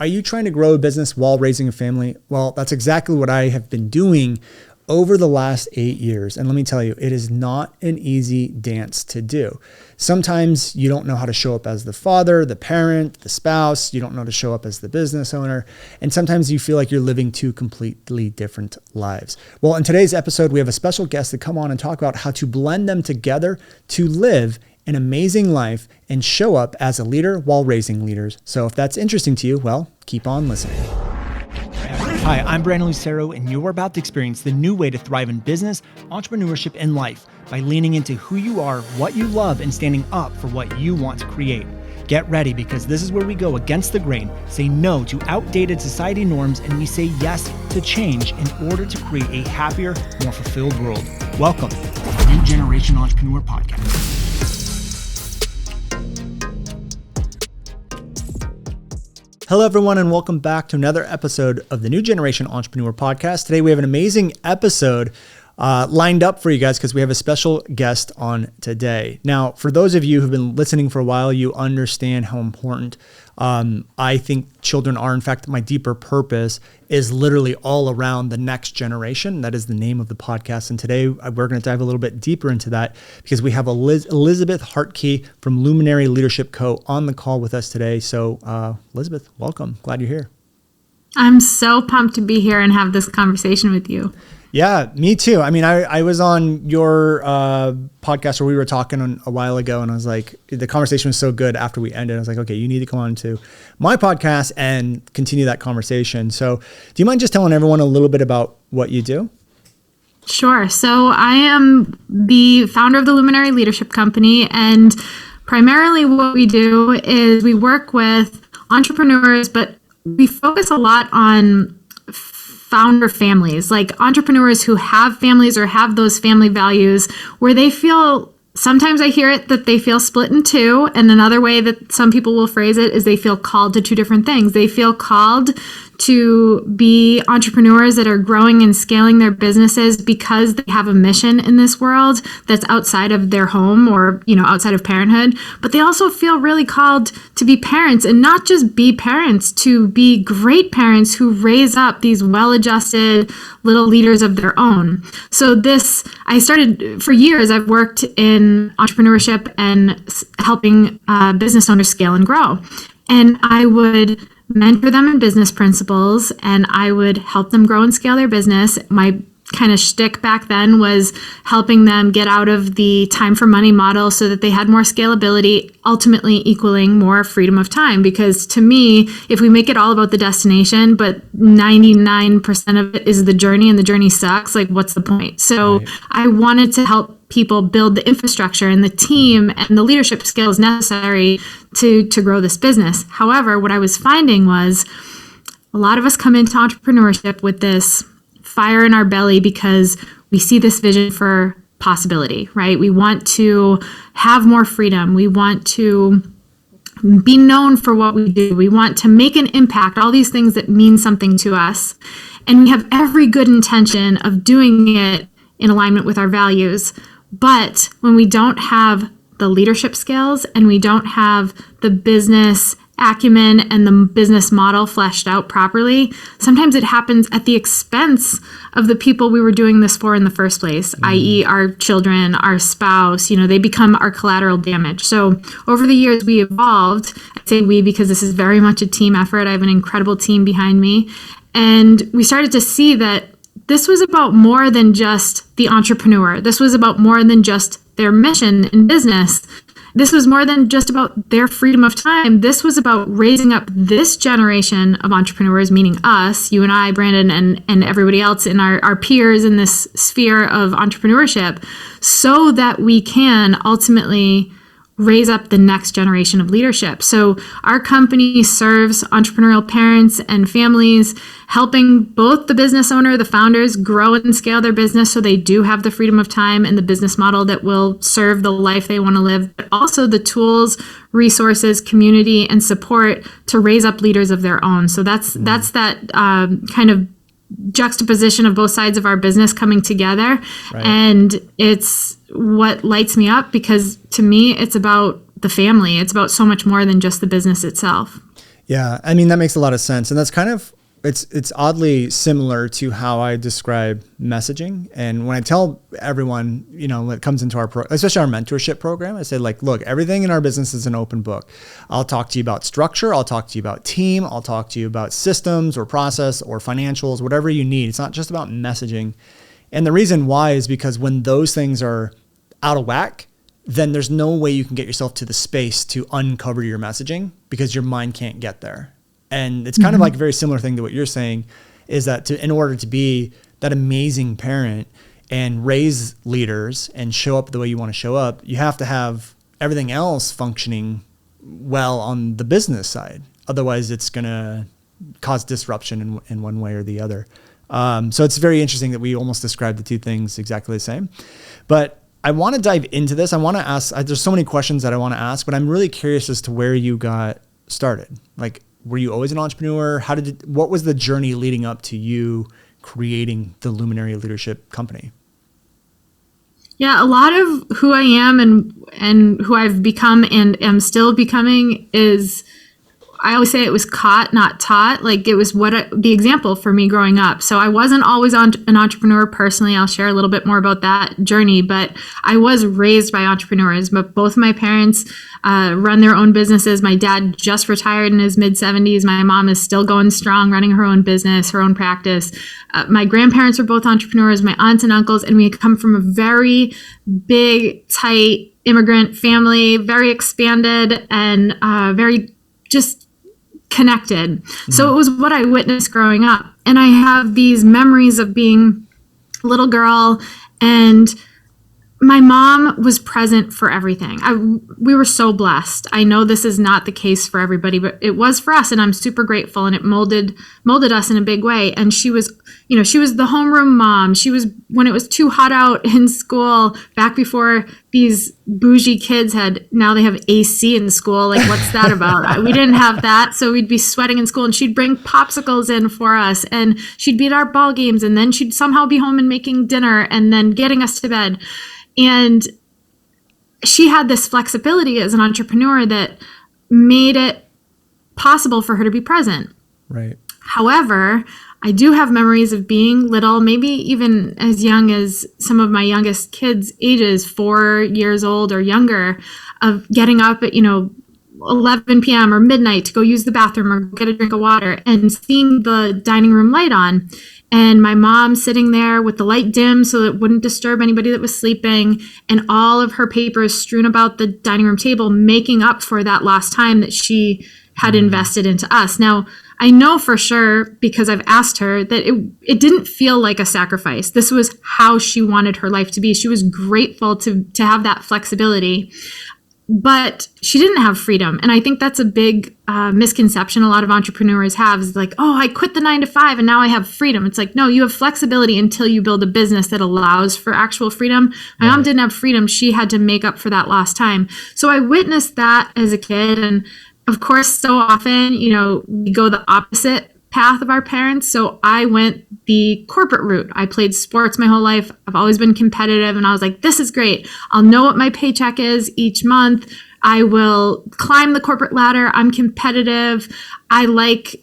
Are you trying to grow a business while raising a family? Well, that's exactly what I have been doing over the last 8 years. And let me tell you, it is not an easy dance to do. Sometimes you don't know how to show up as the father, the parent, the spouse. You don't know how to show up as the business owner. And sometimes you feel like you're living two completely different lives. Well, in today's episode, we have a special guest to come on and talk about how to blend them together to live an amazing life and show up as a leader while raising leaders. So if that's interesting to you, well, keep on listening. Hi, I'm Brandon Lucero, and you're about to experience the new way to thrive in business, entrepreneurship, and life by leaning into who you are, what you love, and standing up for what you want to create. Get ready, because this is where we go against the grain, say no to outdated society norms, and we say yes to change in order to create a happier, more fulfilled world. Welcome to the New Generation Entrepreneur Podcast. Hello, everyone, and welcome back to another episode of the New Generation Entrepreneur Podcast. Today, we have an amazing episode lined up for you guys because we have a special guest on today. Now, for those of you who've been listening for a while, you understand how important I think children are. In fact, my deeper purpose is literally all around the next generation. That is the name of the podcast. And today we're going to dive a little bit deeper into that because we have Elizabeth Hartke from Luminary Leadership Co. on the call with us today. So Elizabeth, welcome. Glad you're here. I'm so pumped to be here and have this conversation with you. Yeah, me too. I mean, I was on your podcast where we were talking a while ago, and I was like, the conversation was so good after we ended. I was like, okay, you need to come on to my podcast and continue that conversation. So do you mind just telling everyone a little bit about what you do? Sure. So I am the founder of the Luminary Leadership Company, and primarily what we do is we work with entrepreneurs, but we focus a lot on founder families, like entrepreneurs who have families or have those family values where they feel, sometimes I hear it that they feel split in two. And another way that some people will phrase it is they feel called to two different things. They feel called to be entrepreneurs that are growing and scaling their businesses because they have a mission in this world that's outside of their home or, outside of parenthood. But they also feel really called to be parents, and not just be parents, to be great parents who raise up these well-adjusted little leaders of their own. So I started, for years, I've worked in entrepreneurship and helping business owners scale and grow. And I would mentor them in business principles, and I would help them grow and scale their business. My kind of shtick back then was helping them get out of the time for money model so that they had more scalability, ultimately equaling more freedom of time. Because to me, if we make it all about the destination, but 99% of it is the journey and the journey sucks, like what's the point? So right. I wanted to help people build the infrastructure and the team and the leadership skills necessary to grow this business. However, what I was finding was a lot of us come into entrepreneurship with this fire in our belly because we see this vision for possibility, right? We want to have more freedom. We want to be known for what we do. We want to make an impact, all these things that mean something to us. And we have every good intention of doing it in alignment with our values. But when we don't have the leadership skills and we don't have the business acumen and the business model fleshed out properly, sometimes it happens at the expense of the people we were doing this for in the first place, i.e. our children, our spouse, they become our collateral damage. So over the years, we evolved. I say we because this is very much a team effort. I have an incredible team behind me. And we started to see that this was about more than just the entrepreneur. This was about more than just their mission in business. This was more than just about their freedom of time. This was about raising up this generation of entrepreneurs, meaning us, you and I, Brandon, and everybody else in our peers in this sphere of entrepreneurship, so that we can ultimately raise up the next generation of leadership. So our company serves entrepreneurial parents and families, helping both the business owner, the founders, grow and scale their business so they do have the freedom of time and the business model that will serve the life they want to live, but also the tools, resources, community, and support to raise up leaders of their own. So that's that kind of juxtaposition of both sides of our business coming together. Right. And it's what lights me up, because to me, it's about the family. It's about so much more than just the business itself. Yeah. I mean, that makes a lot of sense. And that's kind of, it's oddly similar to how I describe messaging. And when I tell everyone, you know, that comes into our especially our mentorship program, I say like, look, everything in our business is an open book. I'll talk to you about structure. I'll talk to you about team. I'll talk to you about systems or process or financials, whatever you need. It's not just about messaging. And the reason why is because when those things are out of whack, then there's no way you can get yourself to the space to uncover your messaging because your mind can't get there. And it's kind of like a very similar thing to what you're saying, is that in order to be that amazing parent and raise leaders and show up the way you want to show up, you have to have everything else functioning well on the business side. Otherwise, it's going to cause disruption in one way or the other. So it's very interesting that we almost described the two things exactly the same. But I want to dive into this. I want to ask, there's so many questions that I want to ask, but I'm really curious as to where you got started. Like, were you always an entrepreneur? What was the journey leading up to you creating the Luminary Leadership Company? Yeah, a lot of who I am and who I've become and am still becoming is, I always say it was caught, not taught. Like it was the example for me growing up. So I wasn't always an entrepreneur personally. I'll share a little bit more about that journey, but I was raised by entrepreneurs. But both of my parents run their own businesses. My dad just retired in his mid-70s. My mom is still going strong, running her own business, her own practice. My grandparents were both entrepreneurs, my aunts and uncles, and we had come from a very big, tight immigrant family, very expanded and very just connected. So it was what I witnessed growing up. And I have these memories of being a little girl, and my mom was present for everything. We were so blessed. I know this is not the case for everybody, but it was for us, and I'm super grateful, and it molded us in a big way. And she was the homeroom mom. She was, when it was too hot out in school, back before these bougie kids now they have AC in school. Like, what's that about? We didn't have that. So we'd be sweating in school, and she'd bring popsicles in for us, and she'd be at our ball games, and then she'd somehow be home and making dinner and then getting us to bed. And she had this flexibility as an entrepreneur that made it possible for her to be present. Right. However, I do have memories of being little, maybe even as young as some of my youngest kids' ages, 4 years old or younger, of getting up at, 11 p.m. or midnight to go use the bathroom or get a drink of water and seeing the dining room light on. And my mom sitting there with the light dim so that it wouldn't disturb anybody that was sleeping, and all of her papers strewn about the dining room table, making up for that lost time that she had invested into us. Now, I know for sure, because I've asked her, that it didn't feel like a sacrifice. This was how she wanted her life to be. She was grateful to have that flexibility. But she didn't have freedom. And I think that's a big misconception a lot of entrepreneurs have, is like, oh, I quit the 9 to 5 and now I have freedom. It's like, no, you have flexibility until you build a business that allows for actual freedom. My mom didn't have freedom. She had to make up for that lost time. So I witnessed that as a kid. And of course, so often, we go the opposite path of our parents. So I went the corporate route. I played sports my whole life. I've always been competitive, and I was like, this is great. I'll know what my paycheck is each month. I will climb the corporate ladder. I'm competitive. I like,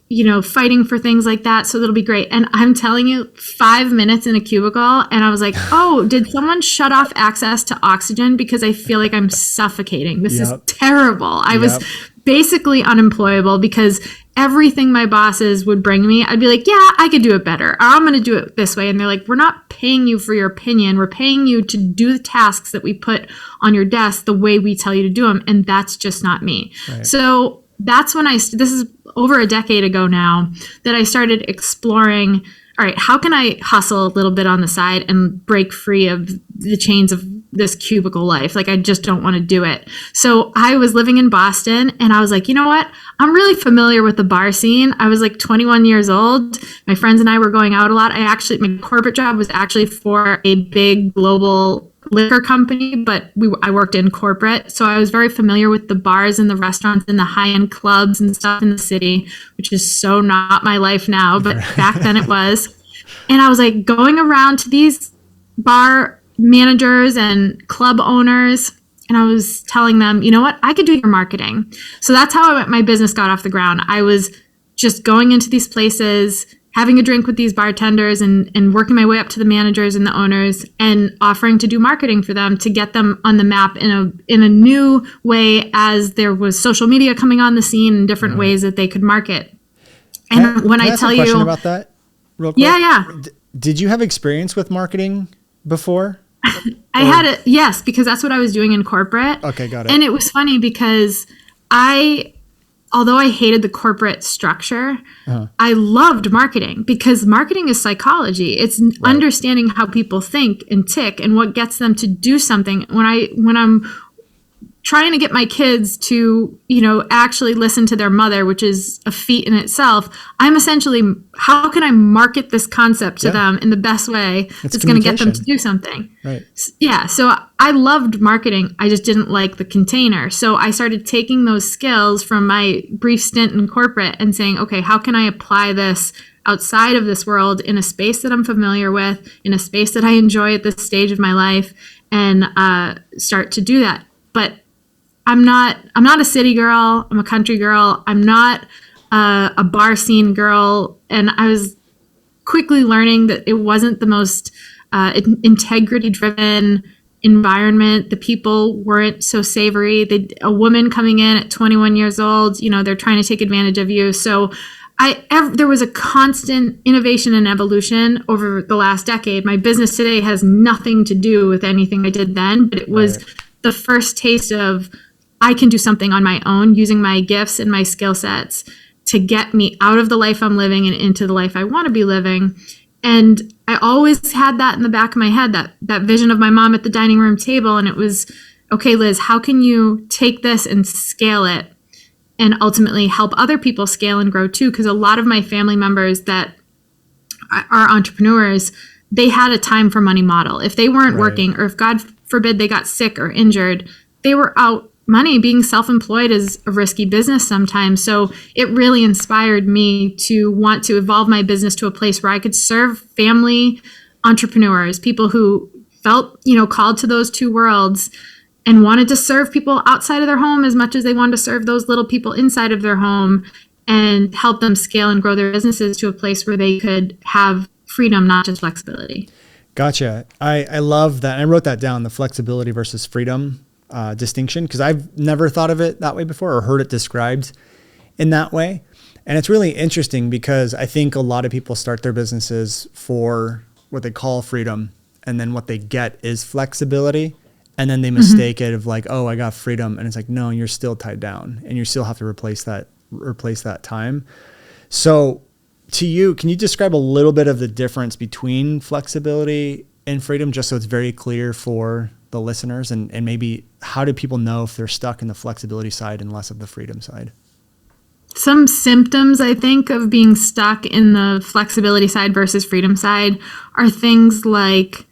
fighting for things like that. So that'll be great. And I'm telling you, 5 minutes in a cubicle, and I was like, oh, did someone shut off access to oxygen? Because I feel like I'm suffocating. This is terrible. I was basically unemployable because everything my bosses would bring me, I'd be like, yeah, I could do it better. Or I'm going to do it this way. And they're like, we're not paying you for your opinion. We're paying you to do the tasks that we put on your desk the way we tell you to do them. And that's just not me. Right. So that's when this is over a decade ago now, that I started exploring, all right, how can I hustle a little bit on the side and break free of the chains of this cubicle life? Like, I just don't want to do it. So I was living in Boston, and I was like, you know what? I'm really familiar with the bar scene. I was like 21 years old. My friends and I were going out a lot. My corporate job was actually for a big global liquor company, but I worked in corporate. So I was very familiar with the bars and the restaurants and the high-end clubs and stuff in the city, which is so not my life now, but back then it was. And I was like going around to these bar managers and club owners and I was telling them, you know what, I could do your marketing. So that's how my business got off the ground. I was just going into these places, having a drink with these bartenders and working my way up to the managers and the owners and offering to do marketing for them to get them on the map in a new way as there was social media coming on the scene in different ways that they could market. And when I tell you about that real quick. Yeah. Did you have experience with marketing before? I had it. Yes, because that's what I was doing in corporate. Okay. Got it. And it was funny because although I hated the corporate structure, I loved marketing because marketing is psychology. It's understanding how people think and tick and what gets them to do something. When I'm trying to get my kids to, actually listen to their mother, which is a feat in itself, I'm essentially, how can I market this concept to them in the best way that's going to get them to do something? Right. Yeah. So I loved marketing. I just didn't like the container. So I started taking those skills from my brief stint in corporate and saying, okay, how can I apply this outside of this world in a space that I'm familiar with, in a space that I enjoy at this stage of my life, and start to do that. But I'm not a city girl. I'm a country girl. I'm not a bar scene girl. And I was quickly learning that it wasn't the most integrity driven environment. The people weren't so savory. A woman coming in at 21 years old, they're trying to take advantage of you. So there was a constant innovation and evolution over the last decade. My business today has nothing to do with anything I did then, but it was the first taste of, I can do something on my own using my gifts and my skill sets to get me out of the life I'm living and into the life I want to be living. And I always had that in the back of my head, that vision of my mom at the dining room table. And it was, okay, Liz, how can you take this and scale it and ultimately help other people scale and grow too? Because a lot of my family members that are entrepreneurs, they had a time for money model. If they weren't working, or if God forbid they got sick or injured, they were out money. Being self-employed is a risky business sometimes. So it really inspired me to want to evolve my business to a place where I could serve family entrepreneurs, people who felt, called to those two worlds and wanted to serve people outside of their home as much as they wanted to serve those little people inside of their home and help them scale and grow their businesses to a place where they could have freedom, not just flexibility. Gotcha. I love that. I wrote that down, the flexibility versus freedom distinction, because I've never thought of it that way before or heard it described in that way. And it's really interesting because I think a lot of people start their businesses for what they call freedom, and then what they get is flexibility. And then they mistake it of like, oh, I got freedom. And it's like, no, you're still tied down and you still have to replace that time. So to you, can you describe a little bit of the difference between flexibility and freedom, just so it's very clear for the listeners, and maybe how do people know if they're stuck in the flexibility side and less of the freedom side? Some symptoms, I think, of being stuck in the flexibility side versus freedom side are things like,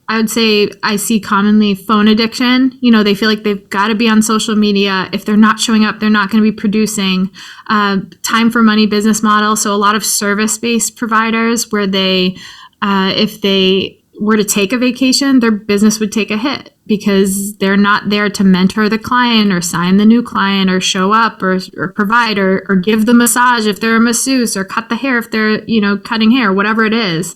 I would say I see commonly phone addiction. They feel like they've got to be on social media. If they're not showing up, they're not going to be producing. Time for money business model. So a lot of service-based providers where if they were to take a vacation, their business would take a hit because they're not there to mentor the client or sign the new client or show up or provide or give the massage if they're a masseuse or cut the hair if they're, cutting hair, whatever it is.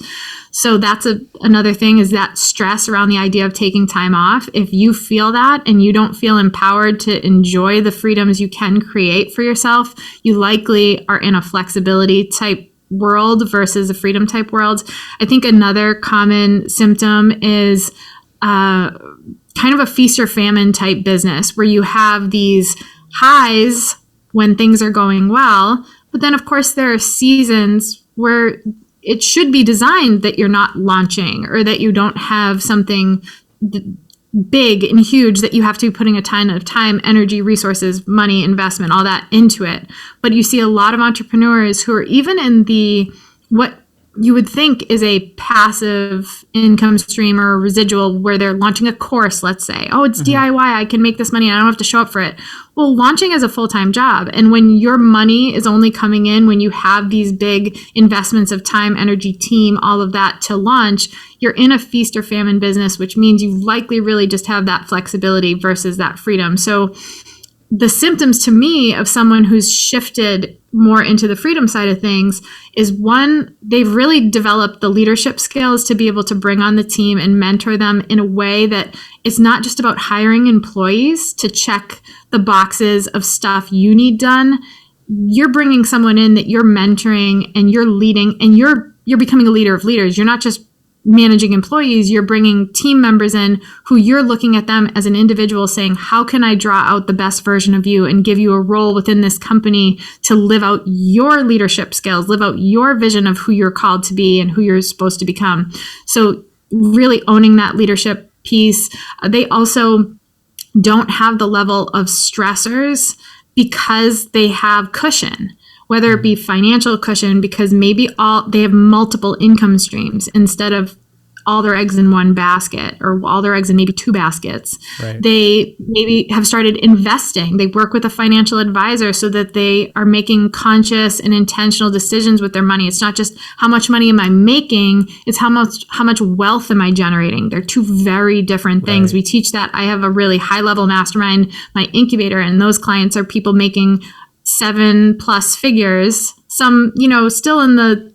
So that's another thing, is that stress around the idea of taking time off. If you feel that and you don't feel empowered to enjoy the freedoms you can create for yourself, you likely are in a flexibility type world versus a freedom type world. I think another common symptom is kind of a feast or famine type business where you have these highs when things are going well, but then of course there are seasons where it should be designed that you're not launching or that you don't have something big and huge that you have to be putting a ton of time, energy, resources, money, investment, all that into it. But you see a lot of entrepreneurs who are even in what you would think is a passive income stream or a residual, where they're launching a course, let's say, oh, it's DIY, I can make this money and I don't have to show up for it. Well, launching is a full-time job. And when your money is only coming in when you have these big investments of time, energy, team, all of that to launch, you're in a feast or famine business, which means you likely really just have that flexibility versus that freedom. So the symptoms to me of someone who's shifted more into the freedom side of things is, one, they've really developed the leadership skills to be able to bring on the team and mentor them in a way that it's not just about hiring employees to check the boxes of stuff you need done. You're bringing someone in that you're mentoring and you're leading, and you're becoming a leader of leaders. You're not just managing employees, you're bringing team members in who you're looking at them as an individual saying, how can I draw out the best version of you and give you a role within this company to live out your leadership skills, live out your vision of who you're called to be and who you're supposed to become. So really owning that leadership piece. They also don't have the level of stressors because they have cushion, whether it be financial cushion, because maybe they have multiple income streams instead of all their eggs in one basket, or all their eggs in maybe two baskets. Right. They maybe have started investing. They work with a financial advisor so that they are making conscious and intentional decisions with their money. It's not just how much money am I making, it's how much wealth am I generating. They're two very different things. Right. We teach that. I have a really high level mastermind, my incubator, and those clients are people making 7+ figures, some, still in the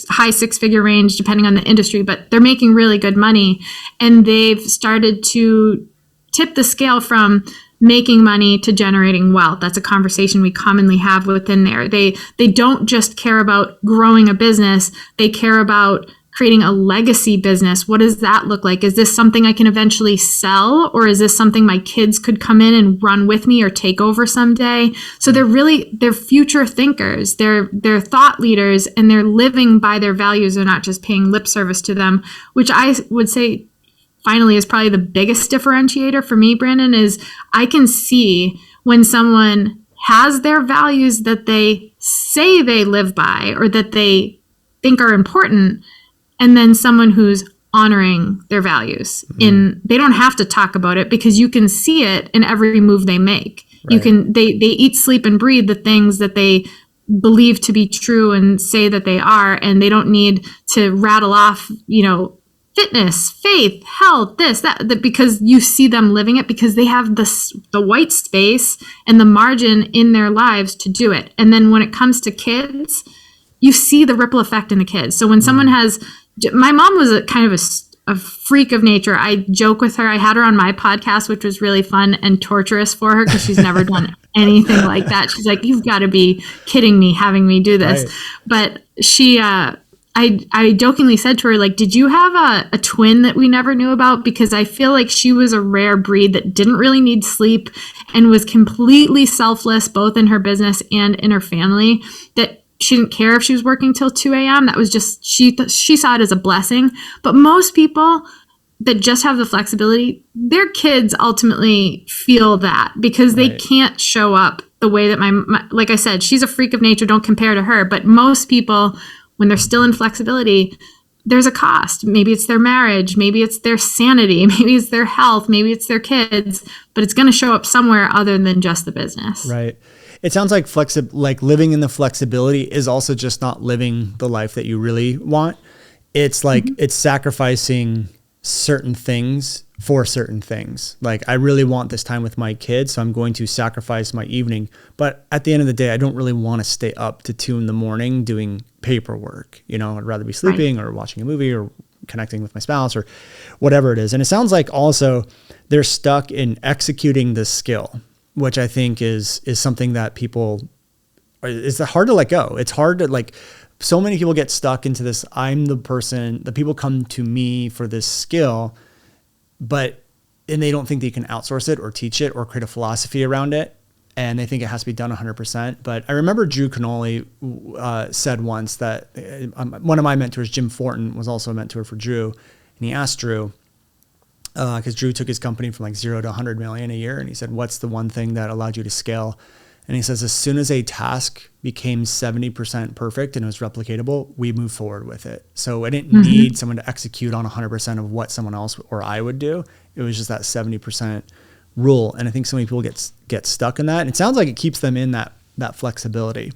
high six-figure range, depending on the industry, but they're making really good money. And they've started to tip the scale from making money to generating wealth. That's a conversation we commonly have within there. They don't just care about growing a business. They care about creating a legacy business. What does that look like? Is this something I can eventually sell, or is this something my kids could come in and run with me or take over someday? So they're future thinkers. They're thought leaders, and they're living by their values. They're not just paying lip service to them, which I would say finally is probably the biggest differentiator for me, Brandon, is I can see when someone has their values that they say they live by or that they think are important, and then someone who's honoring their values. They don't have to talk about it because you can see it in every move they make. Right. They eat, sleep, and breathe the things that they believe to be true and say that they are, and they don't need to rattle off, fitness, faith, health, this, that, because you see them living it, because they have the white space and the margin in their lives to do it. And then when it comes to kids, you see the ripple effect in the kids. So when someone my mom was a kind of a freak of nature. I joke with her. I had her on my podcast, which was really fun and torturous for her because she's never done anything like that. She's like, you've got to be kidding me having me do this. Right. But she, I jokingly said to her, like, did you have a twin that we never knew about? Because I feel like she was a rare breed that didn't really need sleep and was completely selfless, both in her business and in her family, that she didn't care if she was working till 2 a.m. That was just, she saw it as a blessing. But most people that just have the flexibility, their kids ultimately feel that because they can't show up the way that my, like I said, she's a freak of nature, don't compare to her. But most people, when they're still in flexibility, there's a cost. Maybe it's their marriage, maybe it's their sanity, maybe it's their health, maybe it's their kids, but it's going to show up somewhere other than just the business. Right. It sounds like living in the flexibility is also just not living the life that you really want. It's like it's sacrificing certain things for certain things. Like, I really want this time with my kids, so I'm going to sacrifice my evening. But at the end of the day, I don't really want to stay up to 2 a.m. doing paperwork. I'd rather be sleeping or watching a movie or connecting with my spouse or whatever it is. And it sounds like also they're stuck in executing the skill, which I think is something that it's hard to let go. It's hard to so many people get stuck into this. I'm the person that people come to me for this skill, and they don't think they can outsource it or teach it or create a philosophy around it. And they think it has to be done 100%. But I remember Drew Canole said once that one of my mentors, Jim Fortin, was also a mentor for Drew. And he asked Drew, because Drew took his company from 0 to 100 million a year. And he said, what's the one thing that allowed you to scale And he says, as soon as a task became 70% perfect and it was replicatable, we moved forward with it. So I didn't need someone to execute on 100% of what someone else or I would do. It was just that 70% rule. And I think so many people get stuck in that. And it sounds like it keeps them in that flexibility.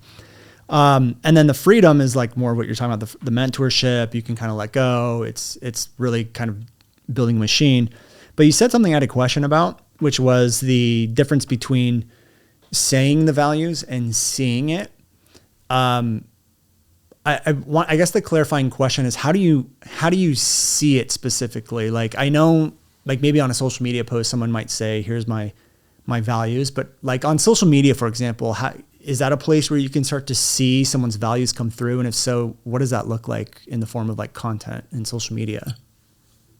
And then the freedom is like more what you're talking about, the mentorship. You can kind of let go. It's really kind of building a machine. But you said something I had a question about, which was the difference between saying the values and seeing it. I guess the clarifying question is, how do you see it specifically? Like, I know, like maybe on a social media post, someone might say, here's my values, but like on social media, for example, is that a place where you can start to see someone's values come through? And if so, what does that look like in the form of like content in social media?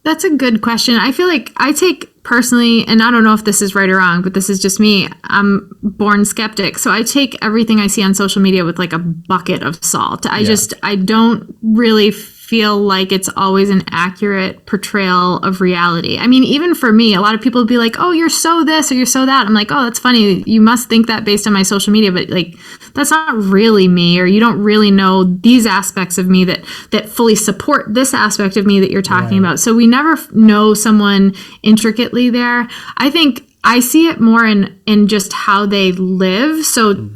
That's a good question. I feel like I take personally, and I don't know if this is right or wrong, but this is just me. I'm born skeptic. So I take everything I see on social media with like a bucket of salt. I don't really feel like it's always an accurate portrayal of reality. I mean, even for me, a lot of people would be like, oh, you're so this or you're so that. I'm like, oh, that's funny. You must think that based on my social media, but like, that's not really me, or you don't really know these aspects of me that fully support this aspect of me that you're talking about. So we never know someone intricately there. I think I see it more in just how they live. So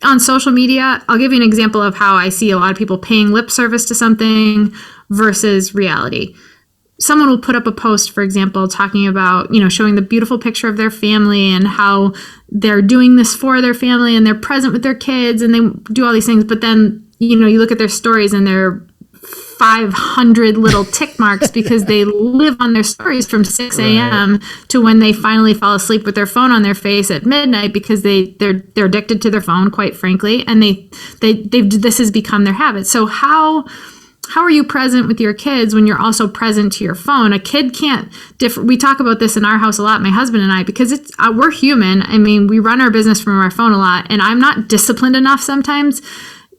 on social media, I'll give you an example of how I see a lot of people paying lip service to something versus reality. Someone will put up a post, for example, talking about, showing the beautiful picture of their family and how they're doing this for their family and they're present with their kids and they do all these things. But then, you look at their stories and they're 500 little tick marks because they live on their stories from 6 a.m. to when they finally fall asleep with their phone on their face at midnight because they're addicted to their phone, quite frankly, and this has become their habit. So how are you present with your kids when you're also present to your phone? A kid can't we talk about this in our house a lot, my husband and I, because we're human. I mean, we run our business from our phone a lot, and I'm not disciplined enough sometimes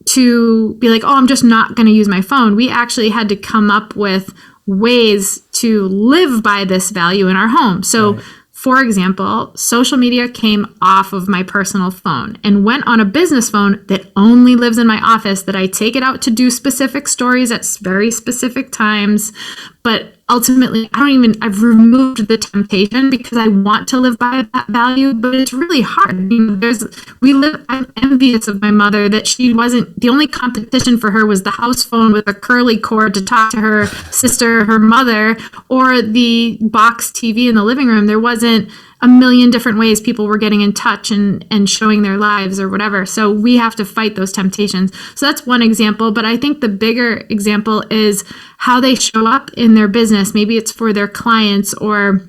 to be like, oh, I'm just not going to use my phone. We actually had to come up with ways to live by this value in our home. So, for example, social media came off of my personal phone and went on a business phone that only lives in my office, that I take it out to do specific stories at very specific times. But ultimately, I've removed the temptation because I want to live by that value, but it's really hard. I'm envious of my mother that she wasn't, the only competition for her was the house phone with a curly cord to talk to her sister, her mother, or the box TV in the living room. There wasn't a million different ways people were getting in touch and showing their lives or whatever. So we have to fight those temptations. So that's one example. But I think the bigger example is how they show up in their business. Maybe it's for their clients, or,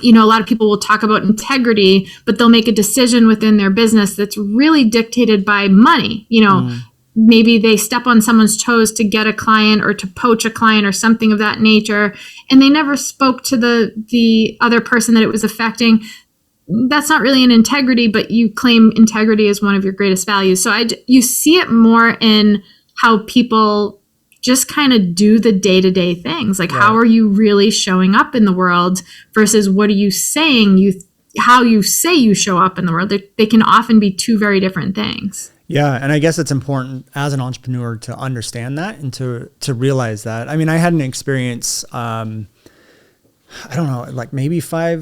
a lot of people will talk about integrity, but they'll make a decision within their business that's really dictated by money. Maybe they step on someone's toes to get a client or to poach a client or something of that nature, and they never spoke to the other person that it was affecting. That's not really an integrity, but you claim integrity as one of your greatest values. So you see it more in how people just kind of do the day-to-day things. Like, how are you really showing up in the world versus what are you saying how you say you show up in the world? They can often be two very different things. Yeah. And I guess it's important as an entrepreneur to understand that and to realize that. I mean, I had an experience, I don't know, like maybe 4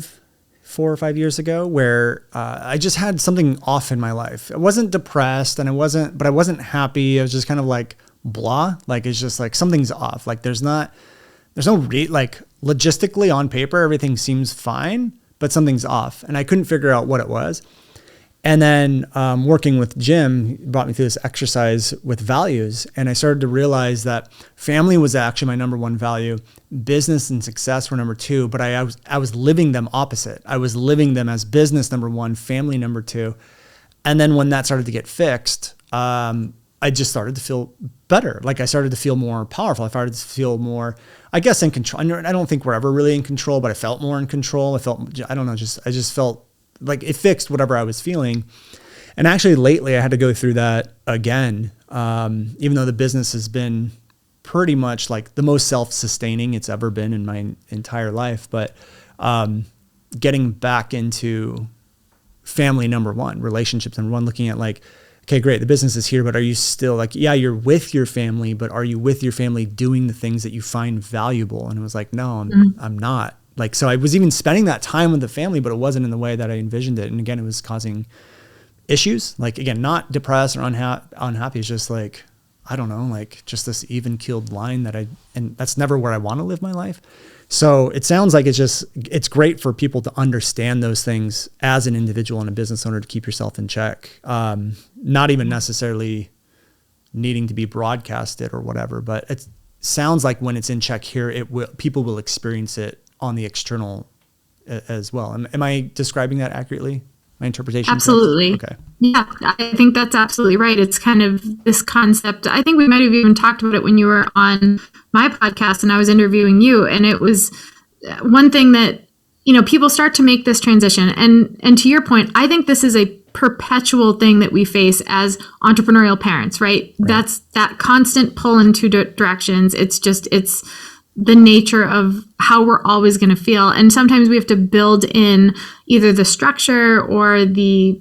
or 5 years ago where I just had something off in my life. I wasn't depressed but I wasn't happy. I was just kind of like blah. Like, it's just like something's off. Like there's no like logistically on paper, everything seems fine, but something's off. And I couldn't figure out what it was. And then working with Jim, he brought me through this exercise with values. And I started to realize that family was actually my number one value. Business and success were number two, but I was living them opposite. I was living them as business number one, family number two. And then when that started to get fixed, I just started to feel better. Like I started to feel more powerful. I started to feel more, I guess, in control. I don't think we're ever really in control, but I felt more in control. I just felt like it fixed whatever I was feeling. And actually lately I had to go through that again. Even though the business has been pretty much like the most self-sustaining it's ever been in my entire life, but getting back into family number one, relationships number one, looking at like, okay, great, the business is here, but are you still like, yeah, you're with your family, but are you with your family doing the things that you find valuable? And it was like, no, I'm not. Like, so I was even spending that time with the family, but it wasn't in the way that I envisioned it. And again, it was causing issues. Like, again, not depressed or unhappy. It's just like, I don't know, like just this even keeled line and that's never where I want to live my life. So it sounds like it's great for people to understand those things as an individual and a business owner to keep yourself in check. Not even necessarily needing to be broadcasted or whatever, but it sounds like when it's in check here, people will experience it on the external as well. Am I describing that accurately? My interpretation? Absolutely. Okay. Yeah, I think that's absolutely right. It's kind of this concept. I think we might have even talked about it when you were on my podcast and I was interviewing you. And it was one thing that, people start to make this transition. And to your point, I think this is a perpetual thing that we face as entrepreneurial parents, right? That's that constant pull in two directions. It's the nature of how we're always going to feel. And sometimes we have to build in either the structure or the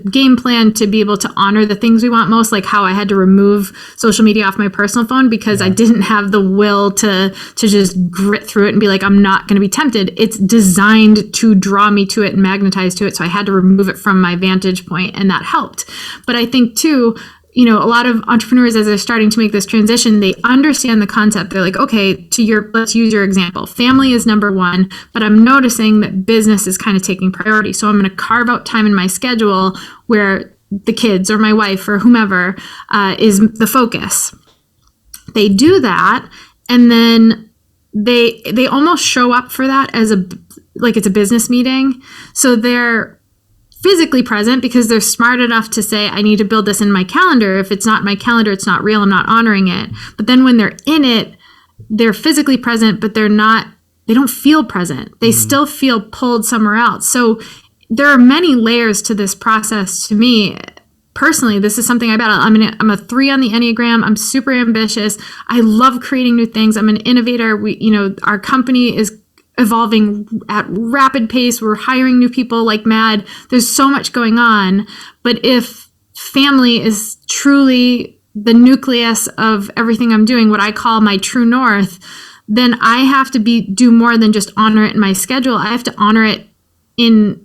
game plan to be able to honor the things we want most, like how I had to remove social media off my personal phone because I didn't have the will to just grit through it and be like, I'm not going to be tempted. It's designed to draw me to it and magnetize to it. So I had to remove it from my vantage point, and that helped. But I think too, a lot of entrepreneurs, as they're starting to make this transition, they understand the concept. They're like, okay, let's use your example. Family is number one, but I'm noticing that business is kind of taking priority. So I'm going to carve out time in my schedule where the kids or my wife or whomever is the focus. They do that, and then they almost show up for that as it's a business meeting. So they're physically present because they're smart enough to say, I need to build this in my calendar. If it's not in my calendar, it's not real. I'm not honoring it. But then when they're in it, they're physically present, but they don't feel present. They still feel pulled somewhere else. So there are many layers to this process. To me, personally, this is something I battle. I'm a 3 on the Enneagram. I'm super ambitious. I love creating new things. I'm an innovator. Our company is evolving at rapid pace. We're hiring new people like mad. There's so much going on. But if family is truly the nucleus of everything I'm doing, what I call my true north, then I have to do more than just honor it in my schedule. I have to honor it in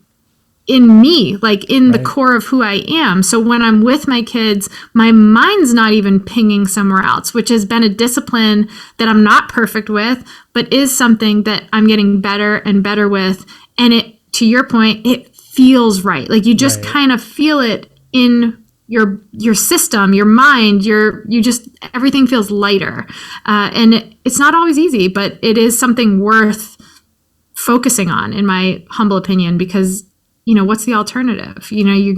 me, like in the core of who I am. So when I'm with my kids, my mind's not even pinging somewhere else, which has been a discipline that I'm not perfect with, but is something that I'm getting better and better with. And to your point, it feels right. Like you just kind of feel it in your system, your mind, everything feels lighter. And it's not always easy, but it is something worth focusing on, in my humble opinion, because what's the alternative? You're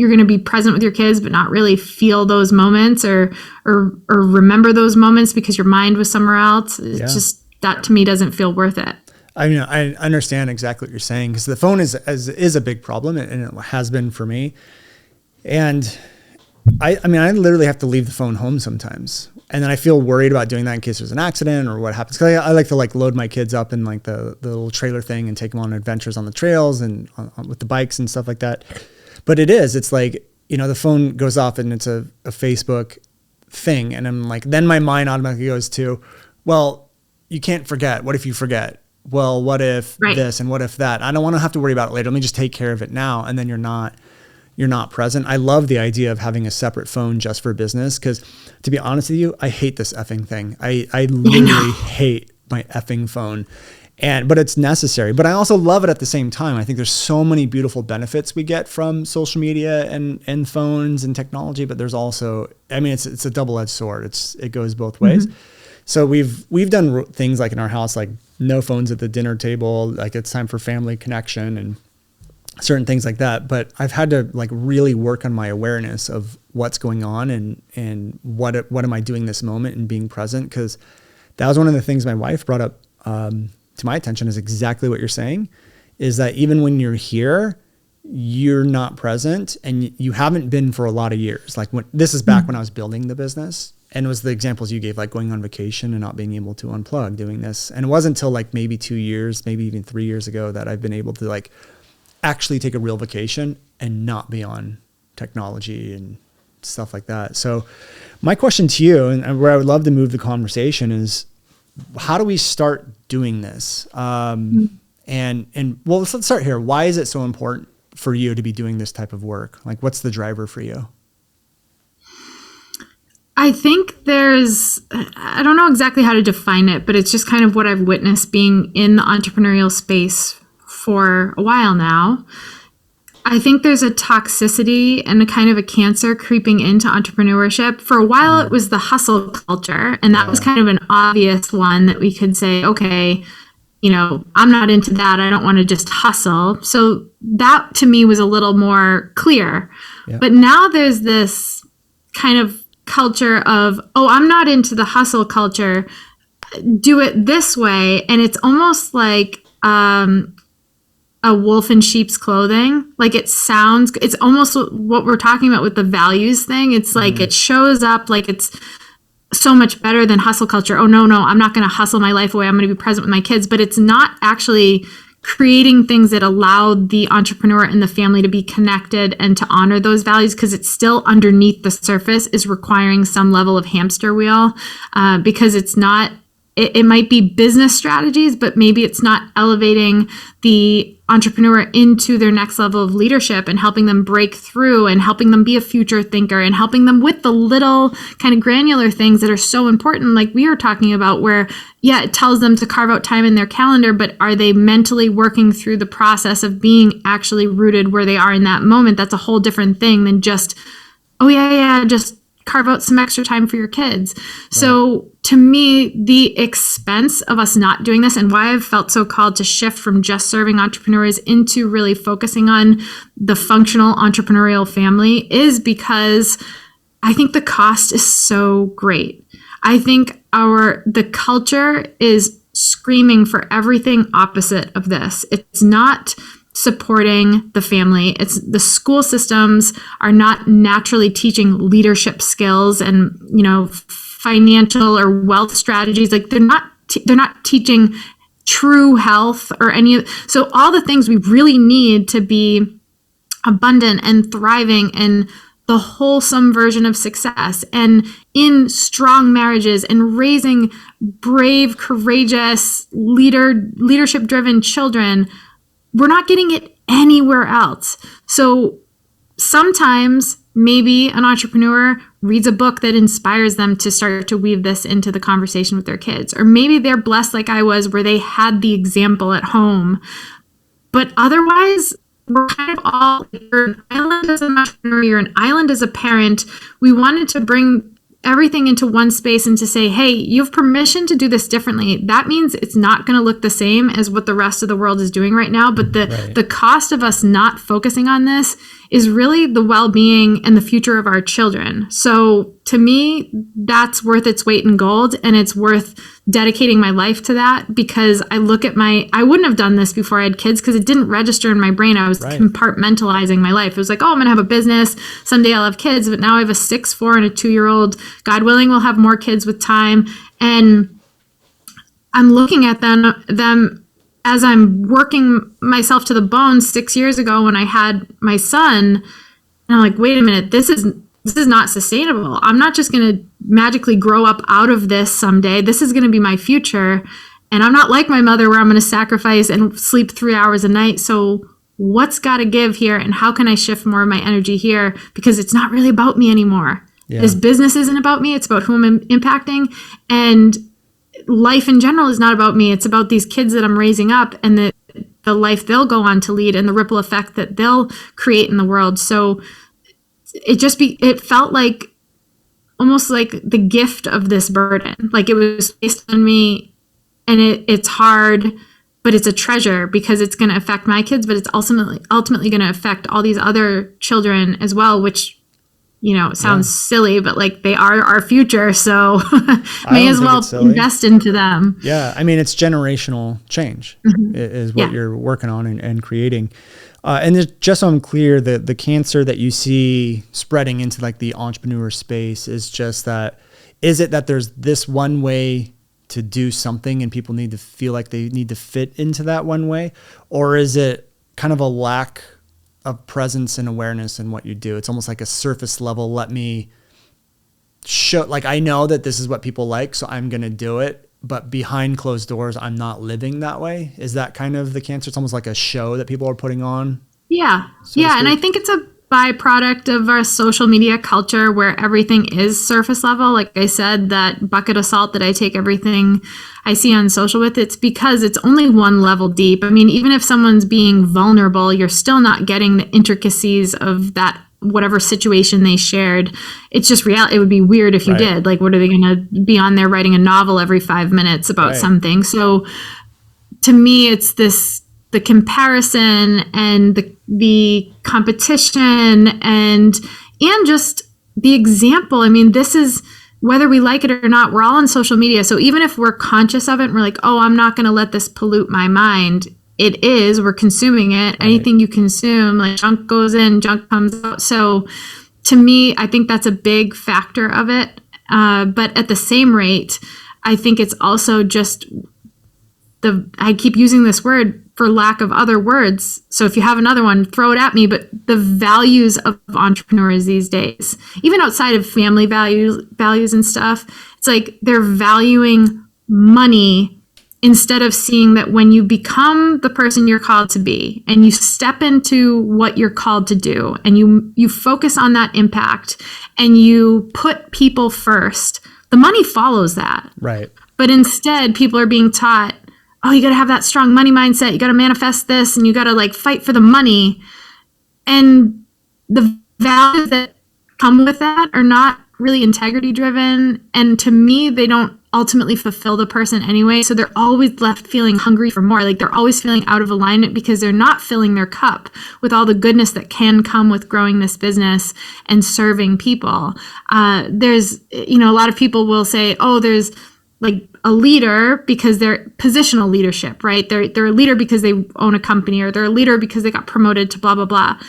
gonna be present with your kids, but not really feel those moments or remember those moments because your mind was somewhere else. It's just, that to me doesn't feel worth it. I mean, I understand exactly what you're saying, because the phone is a big problem, and it has been for me. And I literally have to leave the phone home sometimes. And then I feel worried about doing that in case there's an accident or what happens. Cause I like to load my kids up in the little trailer thing and take them on adventures on the trails and with the bikes and stuff like that. But it's like, the phone goes off and it's a Facebook thing. And I'm like, then my mind automatically goes to, well, you can't forget. What if you forget? Well, what if this and what if that? I don't want to have to worry about it later. Let me just take care of it now. And then you're not present. I love the idea of having a separate phone just for business, because to be honest with you, I hate this effing thing. I literally hate my effing phone. But it's necessary. But I also love it at the same time. I think there's so many beautiful benefits we get from social media and phones and technology, but there's also, it's a double-edged sword. It goes both ways. Mm-hmm. So we've done things like in our house, like no phones at the dinner table, like it's time for family connection and certain things like that. But I've had to really work on my awareness of what's going on and what am I doing this moment and being present. Cause that was one of the things my wife brought up to my attention, is exactly what you're saying, is that even when you're here, you're not present, and you haven't been for a lot of years. This is back when I was building the business, and it was the examples you gave, like going on vacation and not being able to unplug, doing this. And it wasn't until maybe 2 years, maybe even 3 years ago that I've been able to actually take a real vacation and not be on technology and stuff like that. So my question to you, and where I would love to move the conversation, is how do we start doing this? And well, let's start here. Why is it so important for you to be doing this type of work? Like, what's the driver for you? I think I don't know exactly how to define it, but it's just kind of what I've witnessed being in the entrepreneurial space for a while now. I think there's a toxicity and a kind of a cancer creeping into entrepreneurship. For a while, it was the hustle culture, and that was kind of an obvious one that we could say, okay, I'm not into that. I don't want to just hustle. So that to me was a little more clear. Yeah. But now there's this kind of culture of, I'm not into the hustle culture. Do it this way. And it's almost like a wolf in sheep's clothing. Like it's almost what we're talking about with the values thing. It's like it shows up like it's so much better than hustle culture. Oh, no, I'm not going to hustle my life away. I'm going to be present with my kids. But it's not actually creating things that allow the entrepreneur and the family to be connected and to honor those values, because it's still underneath the surface is requiring some level of hamster wheel, because it's not, it might be business strategies, but maybe it's not elevating the entrepreneur into their next level of leadership and helping them break through and helping them be a future thinker and helping them with the little kind of granular things that are so important, like we were talking about, where, it tells them to carve out time in their calendar, but are they mentally working through the process of being actually rooted where they are in that moment? That's a whole different thing than just, just carve out some extra time for your kids. Right. So to me, the expense of us not doing this, and why I've felt so called to shift from just serving entrepreneurs into really focusing on the functional entrepreneurial family, is because I think the cost is so great. I think the culture is screaming for everything opposite of this. It's not supporting the family. It's the school systems are not naturally teaching leadership skills and, financial or wealth strategies. Like they're not teaching true health or so all the things we really need to be abundant and thriving and the wholesome version of success and in strong marriages and raising brave, courageous, leadership driven children. We're not getting it anywhere else. So sometimes maybe an entrepreneur reads a book that inspires them to start to weave this into the conversation with their kids. Or maybe they're blessed like I was, where they had the example at home. But otherwise, we're kind of all, you're an island as an entrepreneur, you're an island as a parent. We wanted to bring everything into one space and to say, hey, you have permission to do this differently. That means it's not going to look the same as what the rest of the world is doing right now. But the cost of us not focusing on this is really the well-being and the future of our children. So to me, that's worth its weight in gold, and it's worth dedicating my life to that, because I look at I wouldn't have done this before I had kids, because it didn't register in my brain. I was compartmentalizing my life. It was like, I'm going to have a business. Someday I'll have kids. But now I have a 6, 4, and a 2-year-old. God willing, we'll have more kids with time. And I'm looking at them as I'm working myself to the bone 6 years ago when I had my son. And I'm like, wait a minute, this is not sustainable. I'm not just going to magically grow up out of this someday. This is going to be my future. And I'm not like my mother, where I'm going to sacrifice and sleep 3 hours a night. So what's got to give here? And how can I shift more of my energy here? Because it's not really about me anymore. Yeah. This business isn't about me. It's about who I'm impacting. And life in general is not about me. It's about these kids that I'm raising up and the life they'll go on to lead and the ripple effect that they'll create in the world. So it felt like almost like the gift of this burden. Like it was placed on me, and it's hard, but it's a treasure, because it's going to affect my kids, but it's ultimately going to affect all these other children as well, which, sounds silly, but like they are our future. So may as well invest into them. Yeah. I mean, it's generational change is what you're working on and creating. And just so I'm clear, the cancer that you see spreading into like the entrepreneur space is just that, is it that there's this one way to do something and people need to feel like they need to fit into that one way? Or is it kind of a lack of presence and awareness in what you do. It's almost like a surface level. Let me show, like, I know that this is what people like, so I'm going to do it. But behind closed doors, I'm not living that way. Is that kind of the cancer? It's almost like a show that people are putting on. Yeah. Yeah. And I think it's a byproduct of our social media culture where everything is surface level. Like I said, that bucket of salt that I take everything I see on social with, it's because it's only one level deep. I mean, even if someone's being vulnerable, you're still not getting the intricacies of that, whatever situation they shared. It's just reality. It would be weird if you did. Like, what are they going to be on there writing a novel every 5 minutes about something? So to me, it's the comparison and the competition and just the example. I mean, this is, whether we like it or not, we're all on social media. So even if we're conscious of it and we're like, oh, I'm not going to let this pollute my mind, we're consuming it. Right. Anything you consume, like junk goes in, junk comes out. So to me, I think that's a big factor of it. But at the same rate, I think it's also just I keep using this word for lack of other words. So if you have another one, throw it at me. But the values of entrepreneurs these days, even outside of family values and stuff, it's like they're valuing money instead of seeing that when you become the person you're called to be and you step into what you're called to do and you focus on that impact and you put people first, the money follows that. Right. But instead, people are being taught, oh, you got to have that strong money mindset. You got to manifest this and you got to like fight for the money. And the values that come with that are not really integrity driven. And to me, they don't ultimately fulfill the person anyway. So they're always left feeling hungry for more. Like they're always feeling out of alignment because they're not filling their cup with all the goodness that can come with growing this business and serving people. There's, a lot of people will say, oh, there's like a leader because they're positional leadership, right? They're a leader because they own a company, or they're a leader because they got promoted to blah, blah, blah.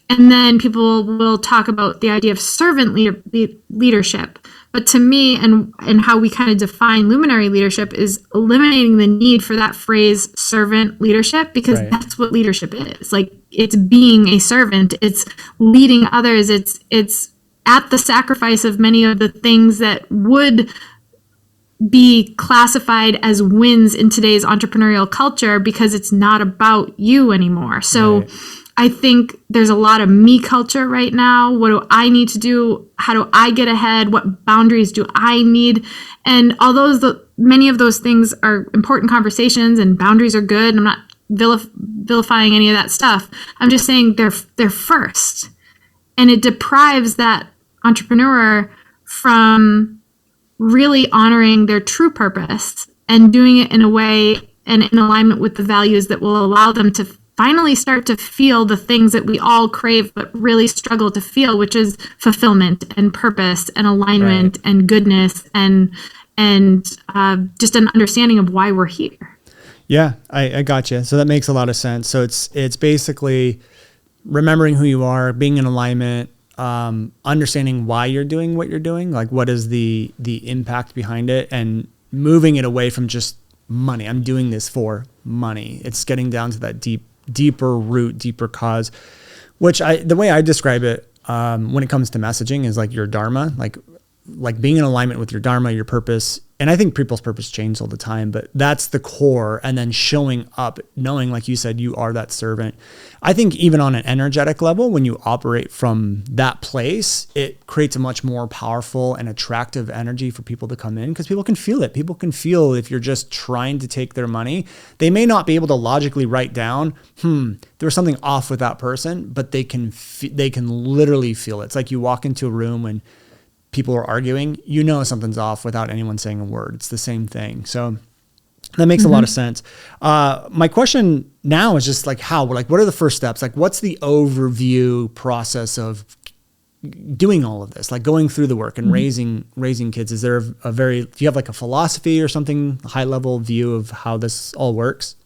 And then people will talk about the idea of servant leadership. But to me, and how we kind of define luminary leadership is eliminating the need for that phrase servant leadership, because that's what leadership is. Like, it's being a servant, it's leading others, it's at the sacrifice of many of the things that would be classified as wins in today's entrepreneurial culture, because it's not about you anymore. So I think there's a lot of me culture right now. What do I need to do? How do I get ahead? What boundaries do I need? And although many of those things are important conversations and boundaries are good, and I'm not vilifying any of that stuff. I'm just saying they're first. And it deprives that entrepreneur from really honoring their true purpose and doing it in a way and in alignment with the values that will allow them to finally start to feel the things that we all crave but really struggle to feel, which is fulfillment and purpose and alignment and goodness and just an understanding of why we're here. Yeah, I got you. So that makes a lot of sense. So it's basically remembering who you are, being in alignment, understanding why you're doing what you're doing, like what is the impact behind it, and moving it away from just money. I'm doing this for money. It's getting down to that deeper root, deeper cause, which the way I describe it, when it comes to messaging is like your dharma, like being in alignment with your dharma, your purpose. And I think people's purpose changes all the time, but that's the core. And then showing up, knowing, like you said, you are that servant. I think even on an energetic level, when you operate from that place, it creates a much more powerful and attractive energy for people to come in, because people can feel it. People can feel if you're just trying to take their money. They may not be able to logically write down, there's something off with that person, but they can literally feel it. It's like you walk into a room and people are arguing, something's off without anyone saying a word. It's the same thing. So that makes a lot of sense. My question now is just like what are the first steps? Like, what's the overview process of doing all of this? Like going through the work and raising kids. Is there do you have like a philosophy or something, a high level view of how this all works?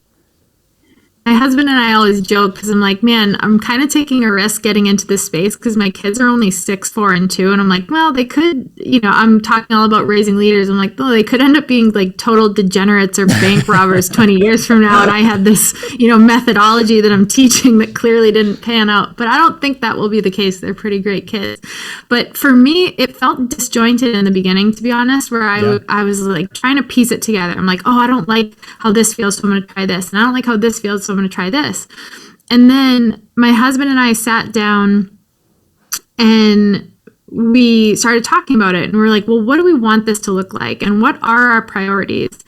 my husband and I always joke because I'm like, man, I'm kind of taking a risk getting into this space because my kids are only 6, 4, and 2. And I'm like, well, they could, I'm talking all about raising leaders. I'm like, well, they could end up being like total degenerates or bank robbers 20 years from now. And I had this, methodology that I'm teaching that clearly didn't pan out. But I don't think that will be the case. They're pretty great kids. But for me, it felt disjointed in the beginning, to be honest, where I was like trying to piece it together. I'm like, oh, I don't like how this feels, so I'm going to try this. And I don't like how this feels, so I'm going to try this. And then my husband and I sat down and we started talking about it. And we're like, well, what do we want this to look like? And what are our priorities?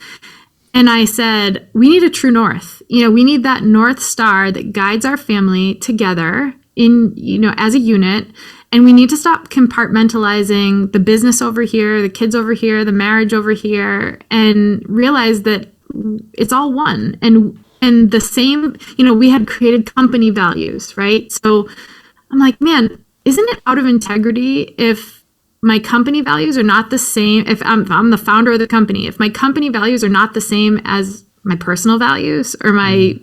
And I said, we need a true north. We need that North Star that guides our family together in, as a unit. And we need to stop compartmentalizing the business over here, the kids over here, the marriage over here, and realize that it's all one. And the same, we had created company values, right? So I'm like, man, isn't it out of integrity if my company values are not the same, if I'm the founder of the company, if my company values are not the same as my personal values or my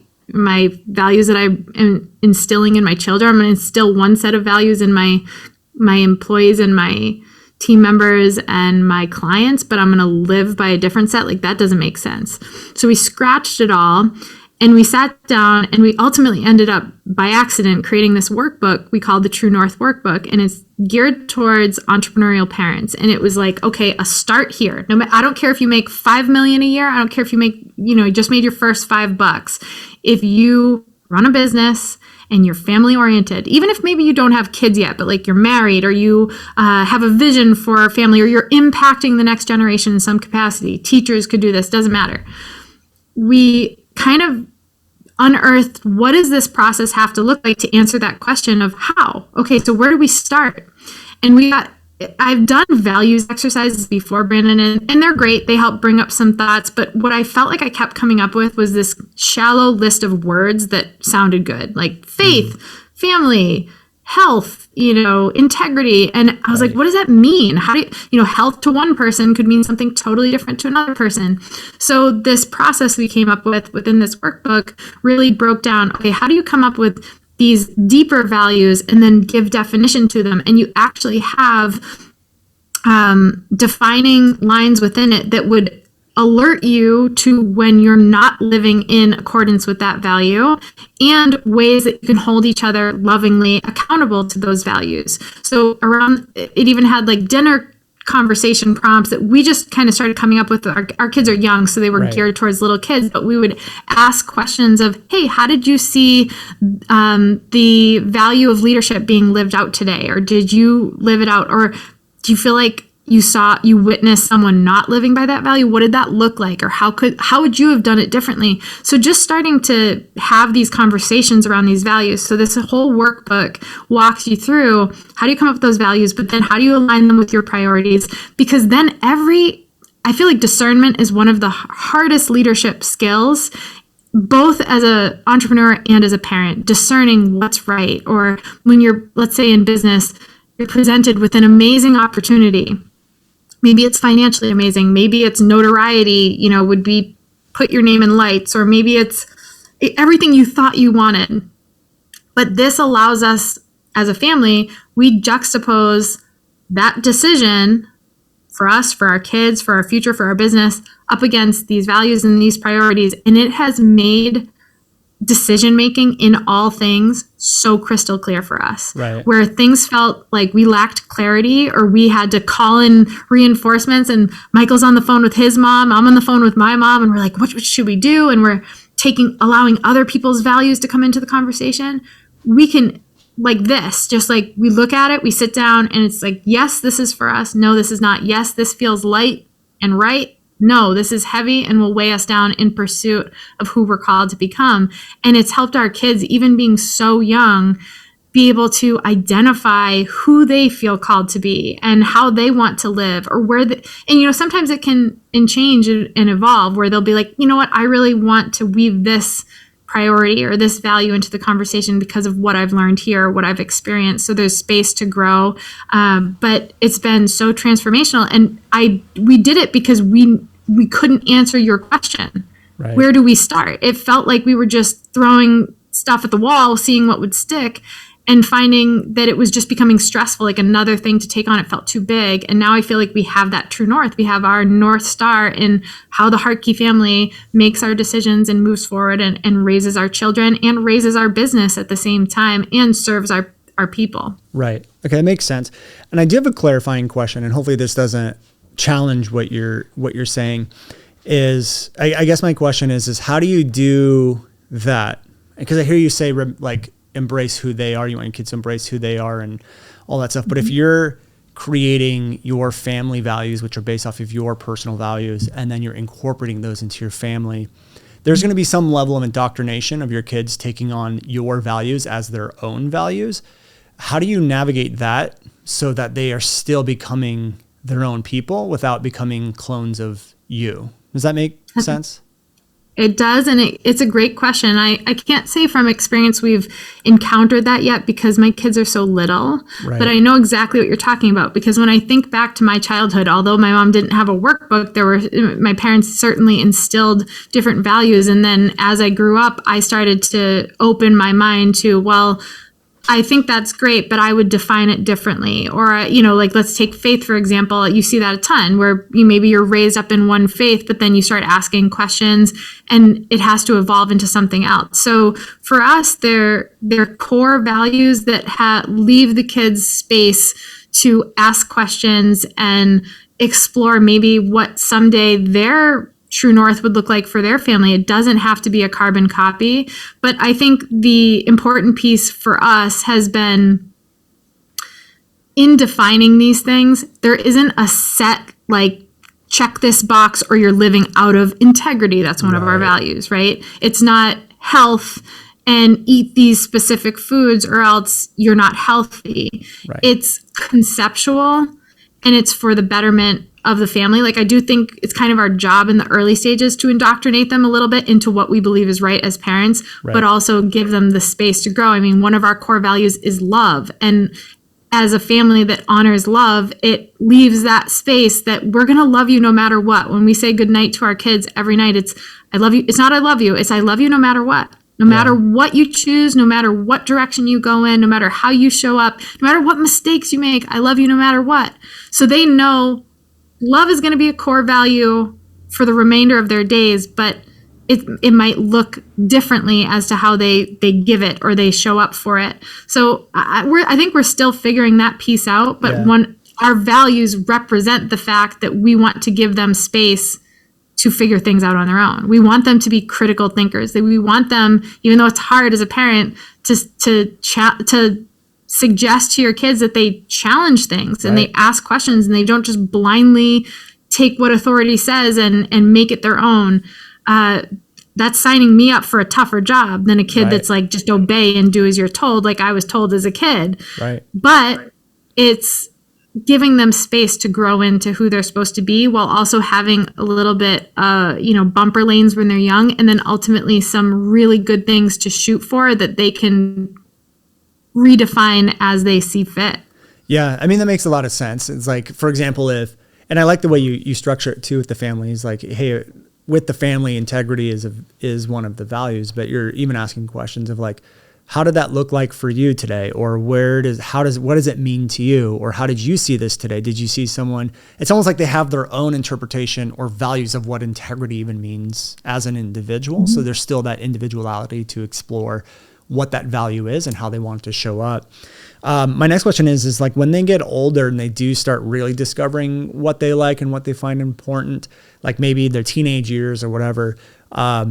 values that I am instilling in my children? I'm going to instill one set of values in my employees and my team members and my clients, but I'm going to live by a different set. Like, that doesn't make sense. So we scratched it all and we sat down and we ultimately ended up by accident creating this workbook we called the True North Workbook. And it's geared towards entrepreneurial parents. And it was like, okay, a start here. I don't care if you make $5 million a year. I don't care if you make, just made your first $5. If you run a business and you're family oriented, even if maybe you don't have kids yet, but like you're married or you have a vision for a family or you're impacting the next generation in some capacity, teachers could do this, doesn't matter. We kind of unearthed, what does this process have to look like to answer that question of how? Okay, so where do we start? And I've done values exercises before, Brandon, and they're great. They help bring up some thoughts. But what I felt like I kept coming up with was this shallow list of words that sounded good, like faith, family, health, integrity. And I was like, what does that mean? How do health to one person could mean something totally different to another person. So this process we came up with within this workbook really broke down, okay, how do you come up with these deeper values and then give definition to them? And you actually have defining lines within it that would alert you to when you're not living in accordance with that value and ways that you can hold each other lovingly accountable to those values. So around, it even had like dinner conversation prompts that we just kind of started coming up with. Our kids are young, so they were geared towards little kids, but we would ask questions of, hey, how did you see the value of leadership being lived out today? Or did you live it out? Or do you feel like you witnessed someone not living by that value? What did that look like? Or how would you have done it differently? So just starting to have these conversations around these values. So this whole workbook walks you through, how do you come up with those values, but then how do you align them with your priorities? Because then I feel like discernment is one of the hardest leadership skills, both as an entrepreneur and as a parent, discerning what's right. Or when you're, let's say in business, you're presented with an amazing opportunity. Maybe it's financially amazing. Maybe it's notoriety, would be put your name in lights, or maybe it's everything you thought you wanted. But this allows us as a family, we juxtapose that decision for us, for our kids, for our future, for our business, up against these values and these priorities. And it has made decision-making in all things so crystal clear for us. Right. Where things felt like we lacked clarity or we had to call in reinforcements, and Michael's on the phone with his mom, I'm on the phone with my mom, and we're like, what should we do? And we're allowing other people's values to come into the conversation. We can, like this, just like we look at it, we sit down and it's like, yes, this is for us. No, this is not. Yes, this feels light and right. No, this is heavy and will weigh us down in pursuit of who we're called to become. And it's helped our kids, even being so young, be able to identify who they feel called to be and how they want to live, or and sometimes it can change and evolve, where they'll be like, you know what, I really want to weave this priority or this value into the conversation because of what I've learned here, what I've experienced. So there's space to grow. But it's been so transformational. And we did it because we couldn't answer your question. Right. Where do we start? It felt like we were just throwing stuff at the wall, seeing what would stick, and finding that it was just becoming stressful, like another thing to take on. It felt too big. And now I feel like we have that true north. We have our North Star in how the Hartke family makes our decisions and moves forward and raises our children and raises our business at the same time and serves our people. Right. Okay, that makes sense. And I do have a clarifying question, and hopefully this doesn't challenge what you're saying. Is I guess my question is how do you do that? Because I hear you say like embrace who they are. You want your kids to embrace who they are and all that stuff. But if you're creating your family values, which are based off of your personal values, and then you're incorporating those into your family, there's going to be some level of indoctrination of your kids taking on your values as their own values. How do you navigate that so that they are still becoming their own people without becoming clones of you? Does that make sense? It does, and it's a great question. I can't say from experience we've encountered that yet because my kids are so little, right. But I know exactly what you're talking about because when I think back to my childhood, although my mom didn't have a workbook, my parents certainly instilled different values. And then as I grew up, I started to open my mind to, well, I think that's great, but I would define it differently. Or, like let's take faith, for example. You see that a ton where maybe you're raised up in one faith, but then you start asking questions and it has to evolve into something else. So for us, they're core values that leave the kids space to ask questions and explore maybe what someday their true north would look like for their family. It doesn't have to be a carbon copy. But I think the important piece for us has been in defining these things, there isn't a set, like, check this box or you're living out of integrity. That's one of our values, right? It's not health and eat these specific foods or else you're not healthy. Right. It's conceptual and it's for the betterment of the family. Like I do think it's kind of our job in the early stages to indoctrinate them a little bit into what we believe is right as parents, but also give them the space to grow. I mean, one of our core values is love. And as a family that honors love, it leaves that space that we're going to love you no matter what. When we say goodnight to our kids every night, it's I love you. It's not I love you. It's I love you no matter what. No matter what you choose, no matter what direction you go in, no matter how you show up, no matter what mistakes you make, I love you no matter what. So they know love is going to be a core value for the remainder of their days, but it might look differently as to how they give it or they show up for it. So I think we're still figuring that piece out, but our values represent the fact that we want to give them space to figure things out on their own. We want them to be critical thinkers. We want them, even though it's hard as a parent, to suggest to your kids that they challenge things and they ask questions and they don't just blindly take what authority says and make it their own. That's signing me up for a tougher job than a kid that's like, just obey and do as you're told, like I was told as a kid. Right. But it's giving them space to grow into who they're supposed to be while also having a little bit, bumper lanes when they're young, and then ultimately some really good things to shoot for that they can redefine as they see fit. Yeah. I mean, that makes a lot of sense. It's like, for example, and I like the way you structure it too with the family. It's like, hey, with the family, integrity is one of the values, but you're even asking questions of like, how did that look like for you today? Or what does it mean to you? Or how did you see this today? Did you see someone? It's almost like they have their own interpretation or values of what integrity even means as an individual. Mm-hmm. So there's still that individuality to explore what that value is and how they want it to show up. My next question is like when they get older and they do start really discovering what they like and what they find important, like maybe their teenage years or whatever,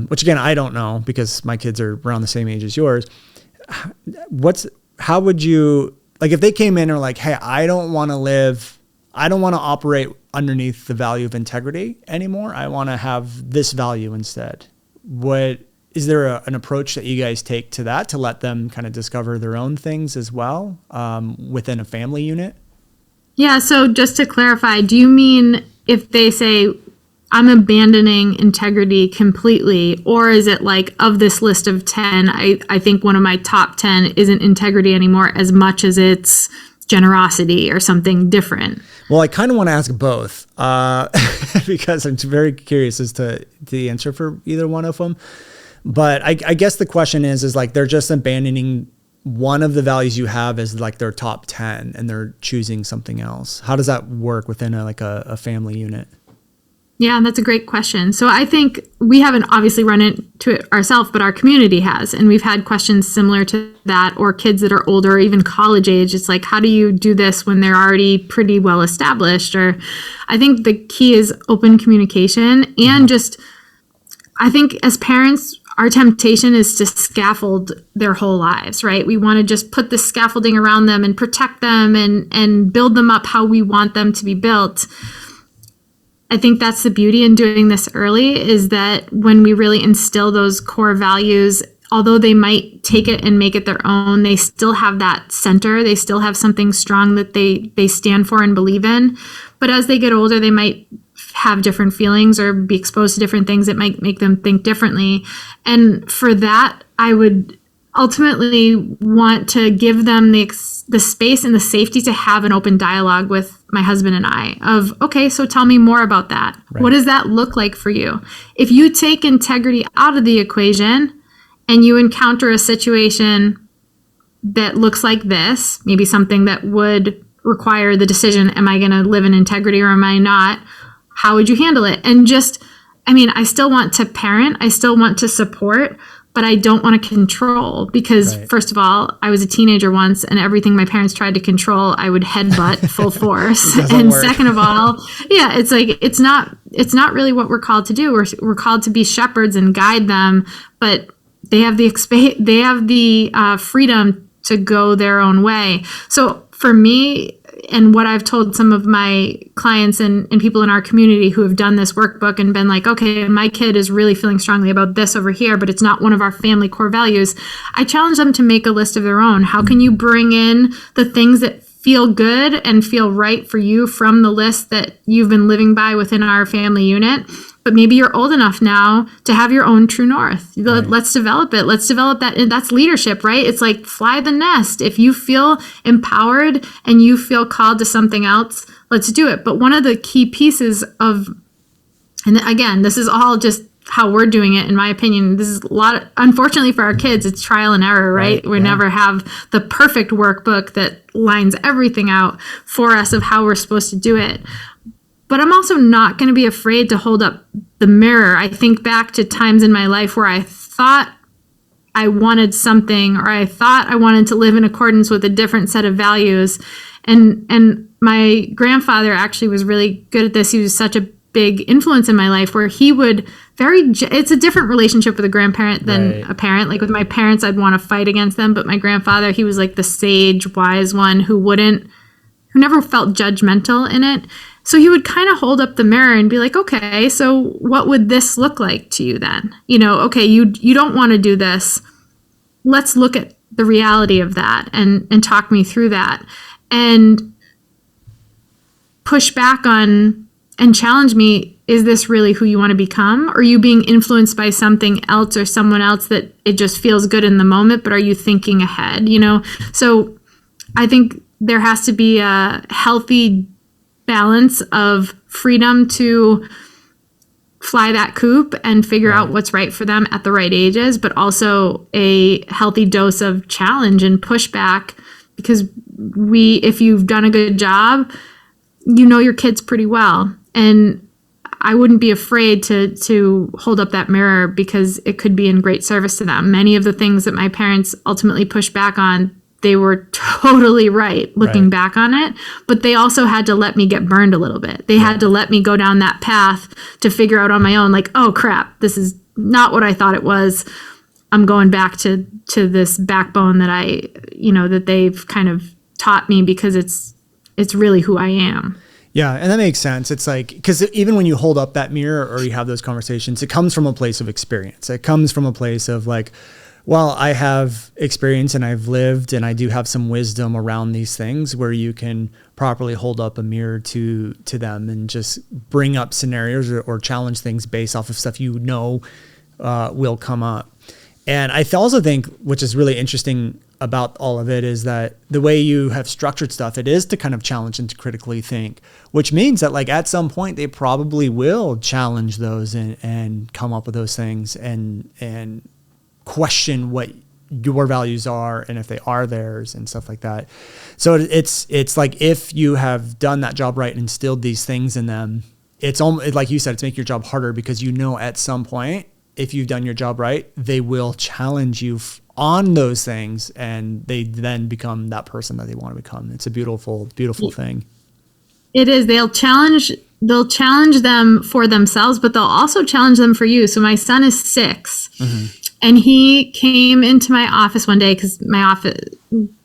which again, I don't know because my kids are around the same age as yours. How would you, like if they came in and were like, hey, I don't want to operate underneath the value of integrity anymore. I want to have this value instead. Is there an approach that you guys take to that to let them kind of discover their own things as well within a family unit? Yeah. So just to clarify, do you mean if they say, I'm abandoning integrity completely, or is it like of this list of 10, I think one of my top 10 isn't integrity anymore as much as it's generosity or something different? Well, I kind of want to ask both because I'm very curious as to the answer for either one of them. But I guess the question is like they're just abandoning one of the values you have as like their top 10 and they're choosing something else. How does that work within a family unit? Yeah, that's a great question. So I think we haven't obviously run into it ourselves, but our community has. And we've had questions similar to that, or kids that are older, or even college age. It's like, how do you do this when they're already pretty well established? Or I think the key is open communication and just, I think as parents, our temptation is to scaffold their whole lives, right? We want to just put the scaffolding around them and protect them and build them up how we want them to be built. I think that's the beauty in doing this early, is that when we really instill those core values, although they might take it and make it their own, they still have that center. They still have something strong that they stand for and believe in. But as they get older, they might have different feelings or be exposed to different things that might make them think differently. And for that, I would ultimately want to give them the space and the safety to have an open dialogue with my husband and I of, okay, so tell me more about that. Right. What does that look like for you? If you take integrity out of the equation and you encounter a situation that looks like this, maybe something that would require the decision, am I going to live in integrity or am I not? How would you handle it? And just, I still want to parent, I still want to support, but I don't want to control because First of all, I was a teenager once and everything my parents tried to control, I would headbutt full force. And work. Second of all, it's like, it's not really what we're called to do. We're called to be shepherds and guide them, but they have the freedom to go their own way. So for me, and what I've told some of my clients and people in our community who have done this workbook and been like, okay, my kid is really feeling strongly about this over here, but it's not one of our family core values. I challenge them to make a list of their own. How can you bring in the things that feel good and feel right for you from the list that you've been living by within our family unit? But maybe you're old enough now to have your own true north. Right. Let's develop it. Let's develop that. And that's leadership, right? It's like fly the nest. If you feel empowered and you feel called to something else, let's do it. But one of the key pieces of, and again, this is all just how we're doing it, in my opinion. This is unfortunately for our kids, it's trial and error, right? We never have the perfect workbook that lines everything out for us of how we're supposed to do it. But I'm also not going to be afraid to hold up the mirror. I think back to times in my life where I thought I wanted something, or I thought I wanted to live in accordance with a different set of values. And my grandfather actually was really good at this. He was such a big influence in my life where he would it's a different relationship with a grandparent than a parent. Like with my parents, I'd want to fight against them. But my grandfather, he was like the sage, wise one who never felt judgmental in it. So he would kind of hold up the mirror and be like, okay, so what would this look like to you then? Okay, you don't want to do this. Let's look at the reality of that and talk me through that and push back on and challenge me. Is this really who you want to become? Or are you being influenced by something else or someone else that it just feels good in the moment, but are you thinking ahead? So I think there has to be a healthy balance of freedom to fly that coop and figure out what's right for them at the right ages, but also a healthy dose of challenge and pushback, because if you've done a good job, you know your kids pretty well. And I wouldn't be afraid to hold up that mirror because it could be in great service to them. Many of the things that my parents ultimately pushed back on, they were totally right looking back on it, but they also had to let me get burned a little bit. They had to let me go down that path to figure out on my own, like, oh crap, this is not what I thought it was. I'm going back to this backbone that that they've kind of taught me because it's really who I am. Yeah. And that makes sense. It's like, because even when you hold up that mirror or you have those conversations, it comes from a place of experience. It comes from a place of like, well, I have experience and I've lived and I do have some wisdom around these things where you can properly hold up a mirror to them and just bring up scenarios or challenge things based off of stuff will come up. And I also think, which is really interesting about all of it is that the way you have structured stuff, it is to kind of challenge and to critically think, which means that like at some point they probably will challenge those and come up with those things and question what your values are and if they are theirs and stuff like that. So it's like if you have done that job right and instilled these things in them, it's almost like you said, it's make your job harder because you know at some point, if you've done your job right, they will challenge you on those things and they then become that person that they want to become. It's a beautiful, beautiful thing. It is. They'll challenge them for themselves, but they'll also challenge them for you. So my son is 6 and he came into my office one day because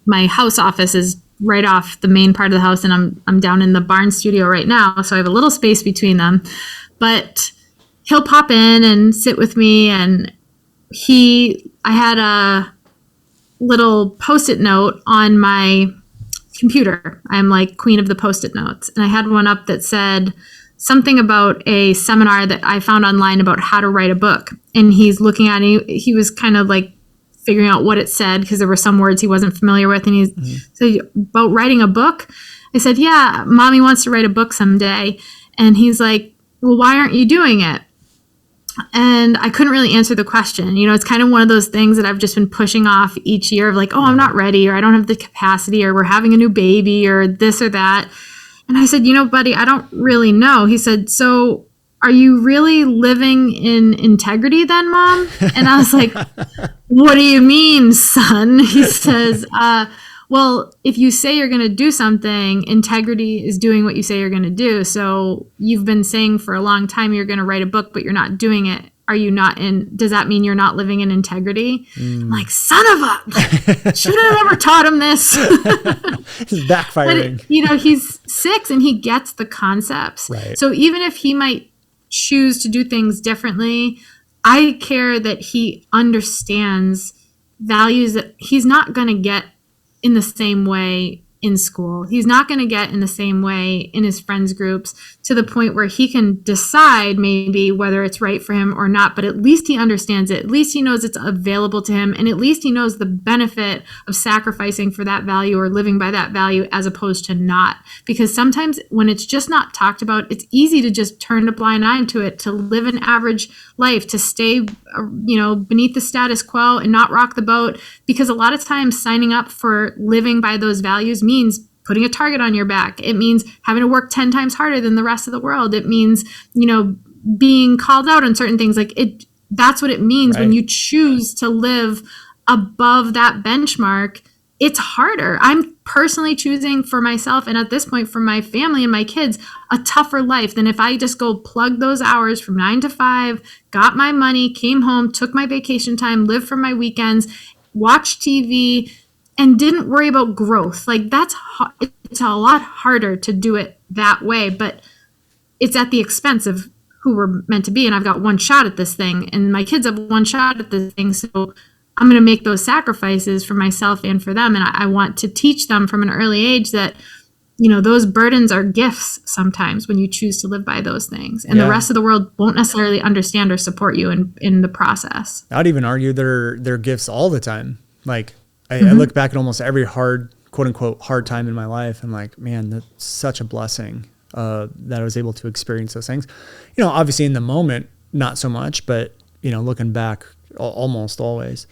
my house office is right off the main part of the house, and I'm down in the barn studio right now, so I have a little space between them. But he'll pop in and sit with me, and I had a little Post-it note on my computer. I'm like queen of the Post-it notes, and I had one up that said something about a seminar that I found online about how to write a book. And he's looking at it, he was kind of like figuring out what it said because there were some words he wasn't familiar with. And he's said, about writing a book? I said, yeah, mommy wants to write a book someday. And he's like, well, why aren't you doing it? And I couldn't really answer the question. You know, it's kind of one of those things that I've just been pushing off each year of like, oh, I'm not ready, or I don't have the capacity, or we're having a new baby, or this or that. And I said, you know, buddy, I don't really know. He said, so are you really living in integrity then, Mom? And I was like, what do you mean, son? He says, well, if you say you're going to do something, integrity is doing what you say you're going to do. So you've been saying for a long time you're going to write a book, but you're not doing it. Are you not does that mean you're not living in integrity? I'm like, son of a, should have never taught him this. It's backfiring. But, you know, he's 6 and he gets the concepts. Right. So even if he might choose to do things differently, I care that he understands values that he's not going to get in the same way in school. He's not going to get in the same way in his friends groups, to the point where he can decide maybe whether it's right for him or not, but at least he understands it. At least he knows it's available to him. And at least he knows the benefit of sacrificing for that value or living by that value as opposed to not. Because sometimes when it's just not talked about, it's easy to just turn a blind eye to it, to live an average life, to stay, you know, beneath the status quo and not rock the boat. Because a lot of times signing up for living by those values means putting a target on your back. It means having to work 10 times harder than the rest of the world. It means, you know, being called out on certain things. Like that's what it means. Right. When you choose to live above that benchmark, it's harder. I'm personally choosing for myself, and at this point for my family and my kids, a tougher life than if I just go plug those hours from 9 to 5, got my money, came home, took my vacation time, lived for my weekends, watched TV, and didn't worry about growth. Like it's a lot harder to do it that way, but it's at the expense of who we're meant to be. And I've got one shot at this thing, and my kids have one shot at this thing. So I'm going to make those sacrifices for myself and for them. And I want to teach them from an early age that, you know, those burdens are gifts sometimes when you choose to live by those things. And the rest of the world won't necessarily understand or support you in the process. I'd even argue they're gifts all the time. Like, I look back at almost every hard, quote unquote, hard time in my life. And like, man, that's such a blessing that I was able to experience those things. You know, obviously in the moment, not so much, but, you know, looking back, almost always.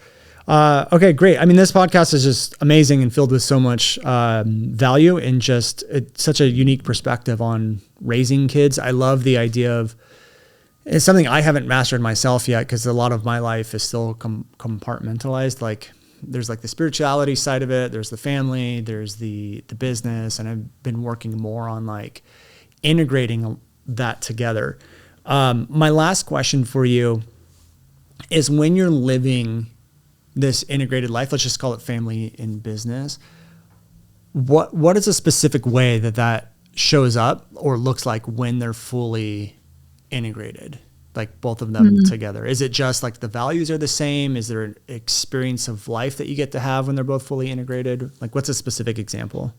Okay, great. I mean, this podcast is just amazing and filled with so much value and just such a unique perspective on raising kids. I love the idea of, it's something I haven't mastered myself yet because a lot of my life is still compartmentalized. Like, there's like the spirituality side of it, there's the family, there's the business, and I've been working more on like integrating that together. My last question for you is, when you're living this integrated life, let's just call it family and business, what is a specific way that shows up or looks like when they're fully integrated? Like both of them together? Is it just like the values are the same? Is there an experience of life that you get to have when they're both fully integrated? Like, what's a specific example?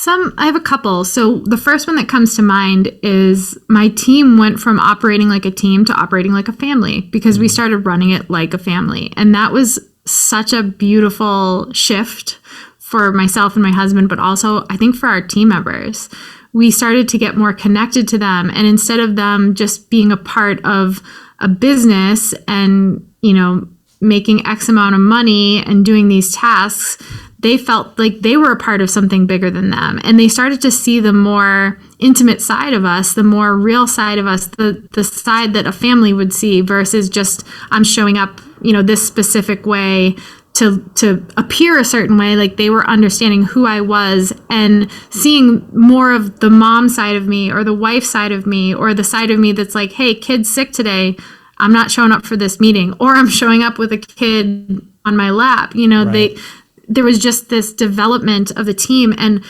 I have a couple. So the first one that comes to mind is my team went from operating like a team to operating like a family because we started running it like a family. And that was such a beautiful shift for myself and my husband, but also I think for our team members. We started to get more connected to them. And instead of them just being a part of a business and, making X amount of money and doing these tasks, they felt like they were a part of something bigger than them. And they started to see the more intimate side of us, the more real side of us, the side that a family would see versus just I'm showing up, this specific way to appear a certain way. Like they were understanding who I was and seeing more of the mom side of me or the wife side of me or the side of me that's like, hey, kid's sick today. I'm not showing up for this meeting, or I'm showing up with a kid on my lap. Right. There was just this development of the team, and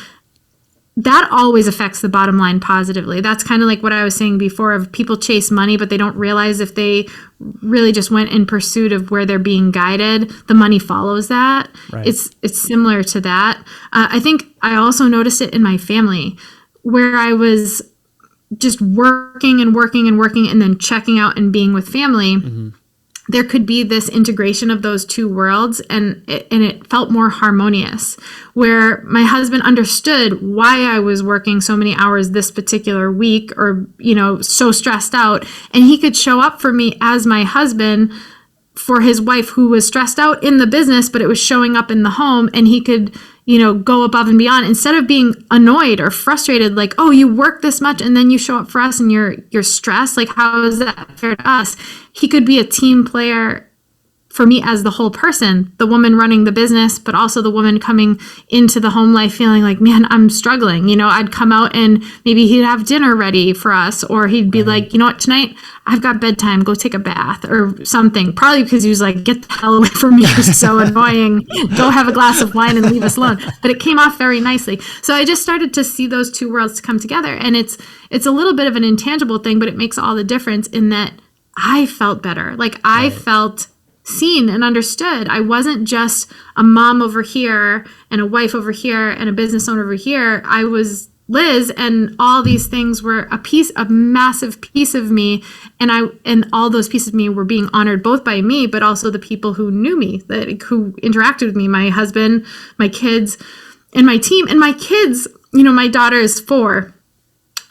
that always affects the bottom line positively. That's kind of like what I was saying before of people chase money, but they don't realize if they really just went in pursuit of where they're being guided, the money follows that. Right. It's similar to that. I think I also noticed it in my family where I was just working and then checking out and being with family. Mm-hmm. There could be this integration of those two worlds, and it felt more harmonious, where my husband understood why I was working so many hours this particular week or, so stressed out, and he could show up for me as my husband for his wife who was stressed out in the business, but it was showing up in the home, and he could go above and beyond instead of being annoyed or frustrated, like, oh, you work this much and then you show up for us and you're stressed. Like, how is that fair to us? He could be a team player for me as the whole person, the woman running the business, but also the woman coming into the home life feeling like, man, I'm struggling. I'd come out and maybe he'd have dinner ready for us, or he'd be like, you know what, tonight I've got bedtime, go take a bath or something. Probably because he was like, get the hell away from me, you're so annoying. Go have a glass of wine and leave us alone. But it came off very nicely. So I just started to see those two worlds come together. And it's a little bit of an intangible thing, but it makes all the difference in that I felt better. Like I felt seen and understood. I wasn't just a mom over here and a wife over here and a business owner over here. I was Liz, and all these things were a massive piece of me, and all those pieces of me were being honored both by me, but also the people who knew me, who interacted with me, my husband, my kids, and my team. And my kids, my daughter is 4.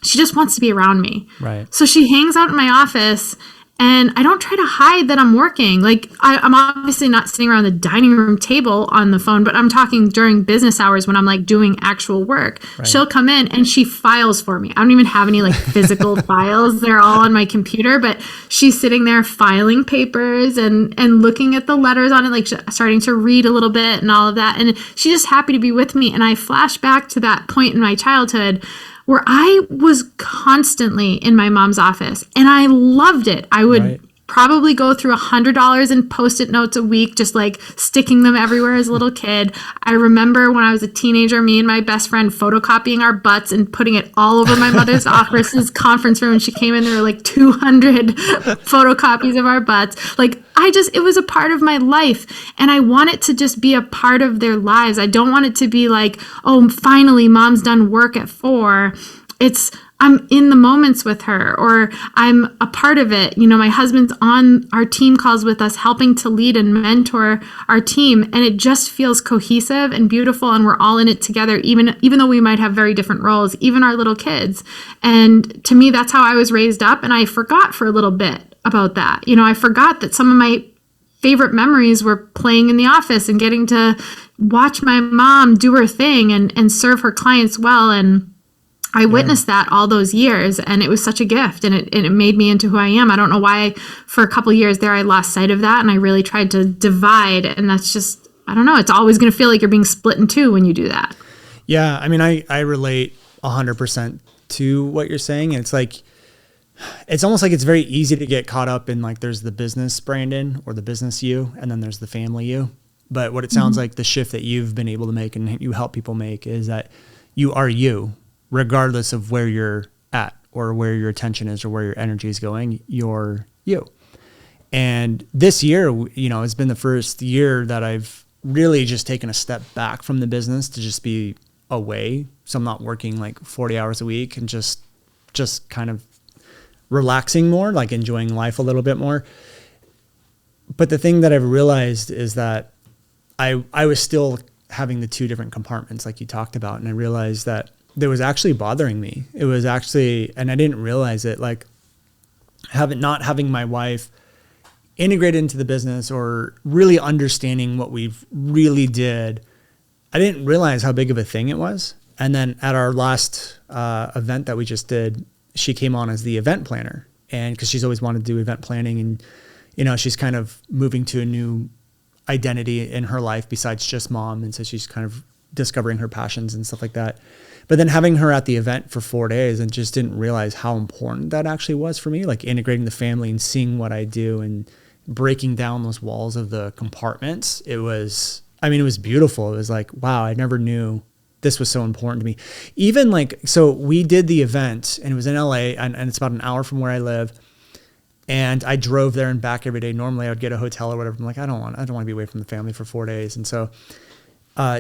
She just wants to be around me. Right. So she hangs out in my office. And I don't try to hide that I'm working. Like I'm obviously not sitting around the dining room table on the phone, but I'm talking during business hours when I'm like doing actual work. Right. She'll come in and she files for me. I don't even have any like physical files. They're all on my computer, but she's sitting there filing papers and looking at the letters on it, like starting to read a little bit and all of that. And she's just happy to be with me. And I flash back to that point in my childhood where I was constantly in my mom's office, and I loved it. I would probably go through $100 in Post-it notes a week, just like sticking them everywhere as a little kid. I remember when I was a teenager, me and my best friend photocopying our butts and putting it all over my mother's office's conference room. And she came in, there were like 200 photocopies of our butts. Like it was a part of my life, and I want it to just be a part of their lives. I don't want it to be like, oh, finally mom's done work at 4. It's I'm in the moments with her, or I'm a part of it. My husband's on our team calls with us, helping to lead and mentor our team. And it just feels cohesive and beautiful. And we're all in it together, even though we might have very different roles, even our little kids. And to me, that's how I was raised up. And I forgot for a little bit about that. I forgot that some of my favorite memories were playing in the office and getting to watch my mom do her thing and serve her clients well. And I witnessed that all those years, and it was such a gift, and it made me into who I am. I don't know why for a couple of years there I lost sight of that, and I really tried to divide, and that's just, I don't know, it's always going to feel like you're being split in two when you do that. Yeah, I mean, I relate 100% to what you're saying, and it's almost like it's very easy to get caught up in like there's the business Brandon or the business you, and then there's the family you. But what it sounds like the shift that you've been able to make and you help people make is that you are you. Regardless of where you're at or where your attention is or where your energy is going, you're you. And this year, it's been the first year that I've really just taken a step back from the business to just be away. So I'm not working like 40 hours a week and just kind of relaxing more, like enjoying life a little bit more. But the thing that I've realized is that I was still having the two different compartments like you talked about. And I realized that that was actually bothering me. It was actually, and I didn't realize it, like not having my wife integrated into the business or really understanding what we've really did. I didn't realize how big of a thing it was. And then at our last event that we just did, she came on as the event planner. And because she's always wanted to do event planning, and, you know, she's kind of moving to a new identity in her life besides just mom. And so she's kind of discovering her passions and stuff like that. But then having her at the event for 4 days, and just didn't realize how important that actually was for me, like integrating the family and seeing what I do and breaking down those walls of the compartments. It was beautiful. It was like, wow, I never knew this was so important to me. Even like, so we did the event and it was in LA and it's about an hour from where I live. And I drove there and back every day. Normally I would get a hotel or whatever. I'm like, I don't want to be away from the family for 4 days. And so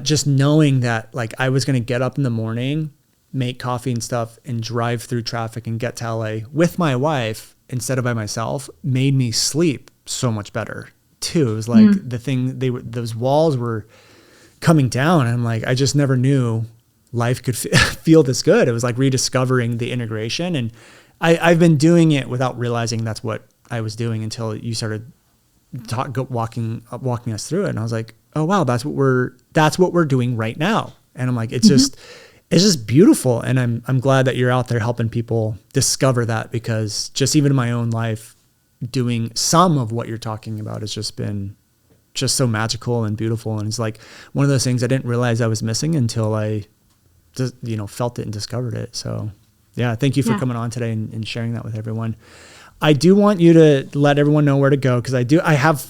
just knowing that like I was going to get up in the morning, make coffee and stuff and drive through traffic and get to LA with my wife instead of by myself made me sleep so much better too. It was like those walls were coming down. And I'm like, I just never knew life could feel this good. It was like rediscovering the integration. And I've been doing it without realizing that's what I was doing until you started walking us through it. And I was like, oh wow, that's what we're doing right now. And I'm like, it's just beautiful. And I'm glad that you're out there helping people discover that, because just even in my own life, doing some of what you're talking about has just been just so magical and beautiful. And it's like one of those things I didn't realize I was missing until I just, felt it and discovered it. So yeah, thank you for coming on today and sharing that with everyone. I do want you to let everyone know where to go, because I have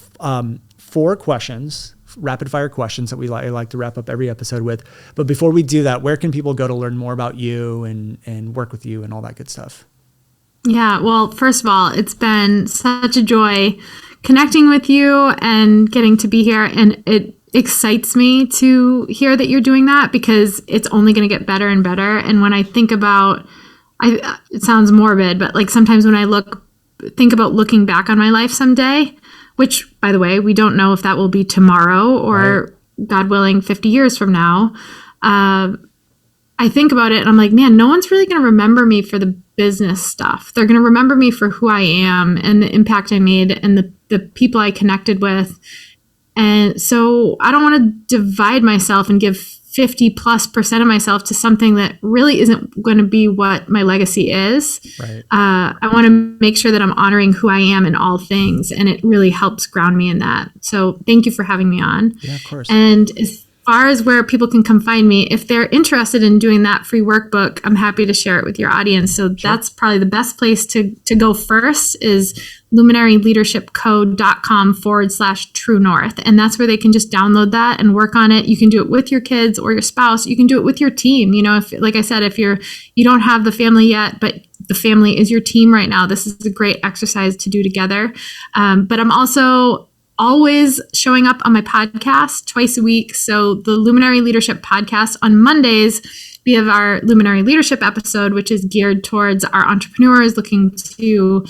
4 questions, rapid fire questions that I like to wrap up every episode with. But before we do that, where can people go to learn more about you and work with you and all that good stuff? Yeah, well, first of all, it's been such a joy connecting with you and getting to be here. And it excites me to hear that you're doing that, because it's only going to get better and better. And when I think about, it sounds morbid, but like sometimes when I think about looking back on my life someday, which by the way, we don't know if that will be tomorrow or God willing, 50 years from now. I think about it and I'm like, man, no one's really going to remember me for the business stuff. They're going to remember me for who I am and the impact I made and the people I connected with. And so I don't want to divide myself and give 50+% of myself to something that really isn't going to be what my legacy is. Right. I want to make sure that I'm honoring who I am in all things. And it really helps ground me in that. So thank you for having me on. Yeah, of course. And as far as where people can come find me, if they're interested in doing that free workbook, I'm happy to share it with your audience. So that's probably the best place to go first is luminaryleadershipco.com/true north. And that's where they can just download that and work on it. You can do it with your kids or your spouse. You can do it with your team. If, like I said, if you don't have the family yet, but the family is your team right now, this is a great exercise to do together. But I'm also always showing up on my podcast twice a week. So the Luminary Leadership podcast on Mondays, we have our Luminary Leadership episode, which is geared towards our entrepreneurs looking to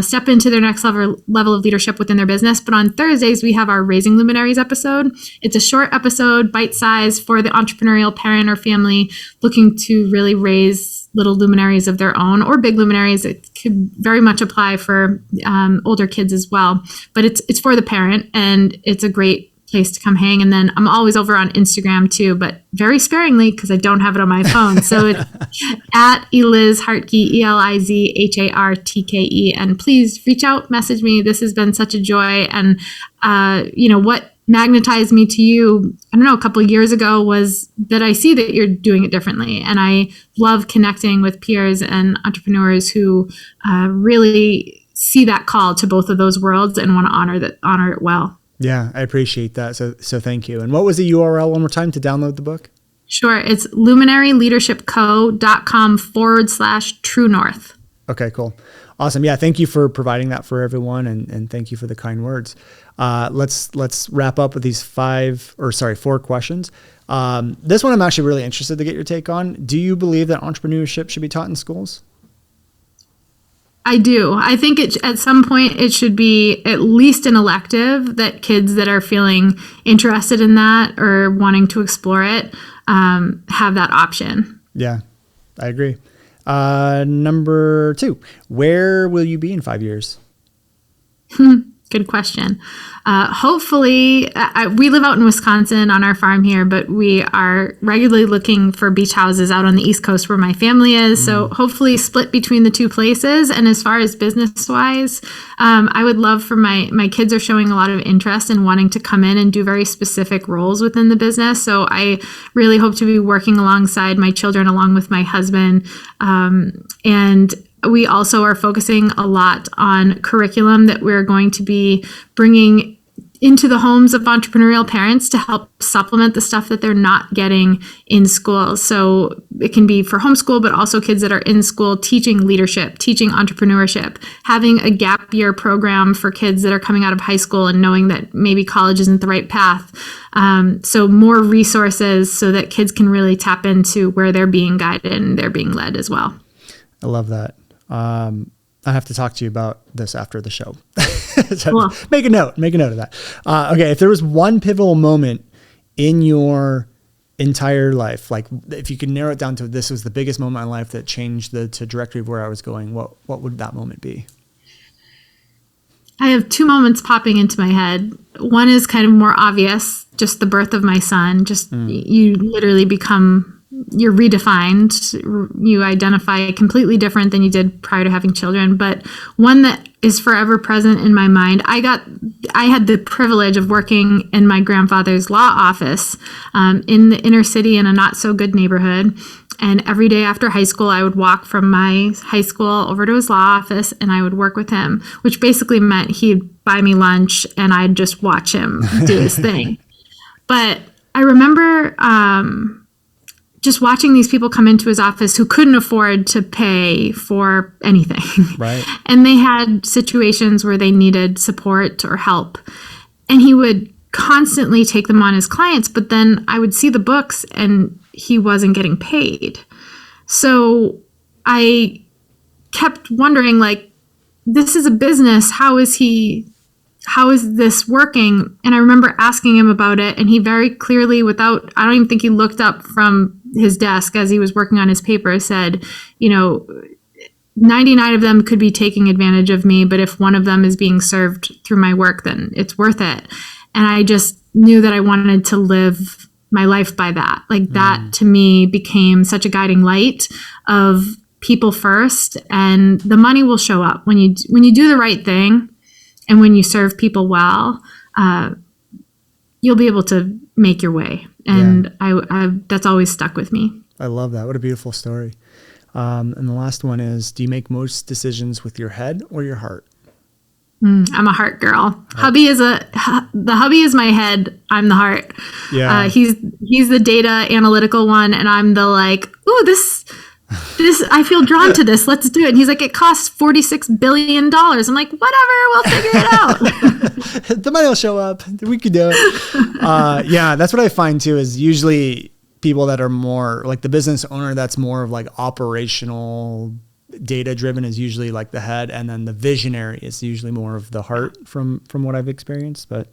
step into their next level of leadership within their business. But on Thursdays, we have our Raising Luminaries episode. It's a short episode, bite-sized for the entrepreneurial parent or family looking to really raise little luminaries of their own or big luminaries. It could very much apply for older kids as well. But it's for the parent, and it's a great place to come hang. And then I'm always over on Instagram too, but very sparingly because I don't have it on my phone. So it's at Eliz Hartke, ELIZHARTKE. And please reach out, message me. This has been such a joy. And what magnetized me to you, I don't know, a couple of years ago was that I see that you're doing it differently. And I love connecting with peers and entrepreneurs who really see that call to both of those worlds and want to honor it well. Yeah, I appreciate that. So thank you. And what was the URL one more time to download the book? Sure. It's luminaryleadershipco.com/true north. Okay, cool. Awesome. Yeah. Thank you for providing that for everyone. And thank you for the kind words. Let's wrap up with these 4 questions. This one I'm actually really interested to get your take on. Do you believe that entrepreneurship should be taught in schools? I do. I think at some point it should be at least an elective that kids that are feeling interested in that or wanting to explore it have that option. Yeah, I agree. Number 2, where will you be in 5 years? Good question. Hopefully, we live out in Wisconsin on our farm here, but we are regularly looking for beach houses out on the East Coast where my family is. So hopefully split between the two places. And as far as business-wise, I would love for my kids are showing a lot of interest in wanting to come in and do very specific roles within the business. So I really hope to be working alongside my children, along with my husband, and we also are focusing a lot on curriculum that we're going to be bringing into the homes of entrepreneurial parents to help supplement the stuff that they're not getting in school. So it can be for homeschool, but also kids that are in school teaching leadership, teaching entrepreneurship, having a gap year program for kids that are coming out of high school and knowing that maybe college isn't the right path. So more resources so that kids can really tap into where they're being guided and they're being led as well. I love that. I have to talk to you about this after the show. So Cool. Make a note of that. Okay. If there was one pivotal moment in your entire life, like if you could narrow it down to this was the biggest moment in my life that changed the trajectory of where I was going, what would that moment be? I have 2 moments popping into my head. One is kind of more obvious, just the birth of my son. You literally you're redefined. You identify completely different than you did prior to having children. But one that is forever present in my mind, I had the privilege of working in my grandfather's law office in the inner city in a not so good neighborhood. And every day after high school, I would walk from my high school over to his law office and I would work with him, which basically meant he'd buy me lunch and I'd just watch him do his thing. But I remember just watching these people come into his office who couldn't afford to pay for anything. Right. And they had situations where they needed support or help. And he would constantly take them on as clients, but then I would see the books and he wasn't getting paid. So I kept wondering, like, this is a business. How is this working? And I remember asking him about it, and he very clearly, I don't even think he looked up from his desk as he was working on his paper, said, 99 of them could be taking advantage of me, but if one of them is being served through my work, then it's worth it. And I just knew that I wanted to live my life by that. Like that to me became such a guiding light of people first, and the money will show up when you do the right thing. And when you serve people well, you'll be able to make your way. And I that's always stuck with me. I love that. What a beautiful story. And the last one is, do you make most decisions with your head or your heart? I'm a heart girl. The hubby is my head. I'm the heart. Yeah. He's the data analytical one. And I'm the like, ooh, this, I feel drawn to this. Let's do it. And he's like, it costs $46 billion. I'm like, whatever, we'll figure it out. The money will show up. We could do it. Yeah, that's what I find too, is usually people that are more like the business owner that's more of like operational data driven is usually like the head. And then the visionary is usually more of the heart from what I've experienced. But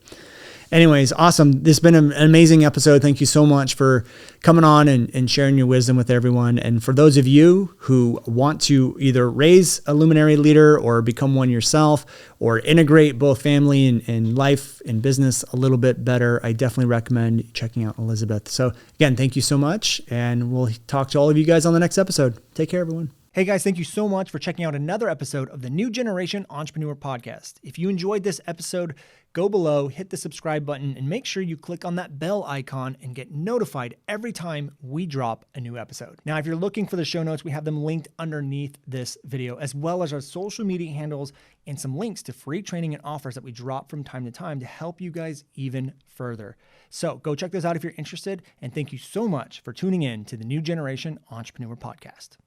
anyways, awesome. This has been an amazing episode. Thank you so much for coming on and sharing your wisdom with everyone. And for those of you who want to either raise a luminary leader or become one yourself or integrate both family and life and business a little bit better, I definitely recommend checking out Elizabeth. So again, thank you so much. And we'll talk to all of you guys on the next episode. Take care, everyone. Hey guys, thank you so much for checking out another episode of the New Generation Entrepreneur Podcast. If you enjoyed this episode, go below, hit the subscribe button, and make sure you click on that bell icon and get notified every time we drop a new episode. Now, if you're looking for the show notes, we have them linked underneath this video, as well as our social media handles and some links to free training and offers that we drop from time to time to help you guys even further. So go check those out if you're interested, and thank you so much for tuning in to the New Generation Entrepreneur Podcast.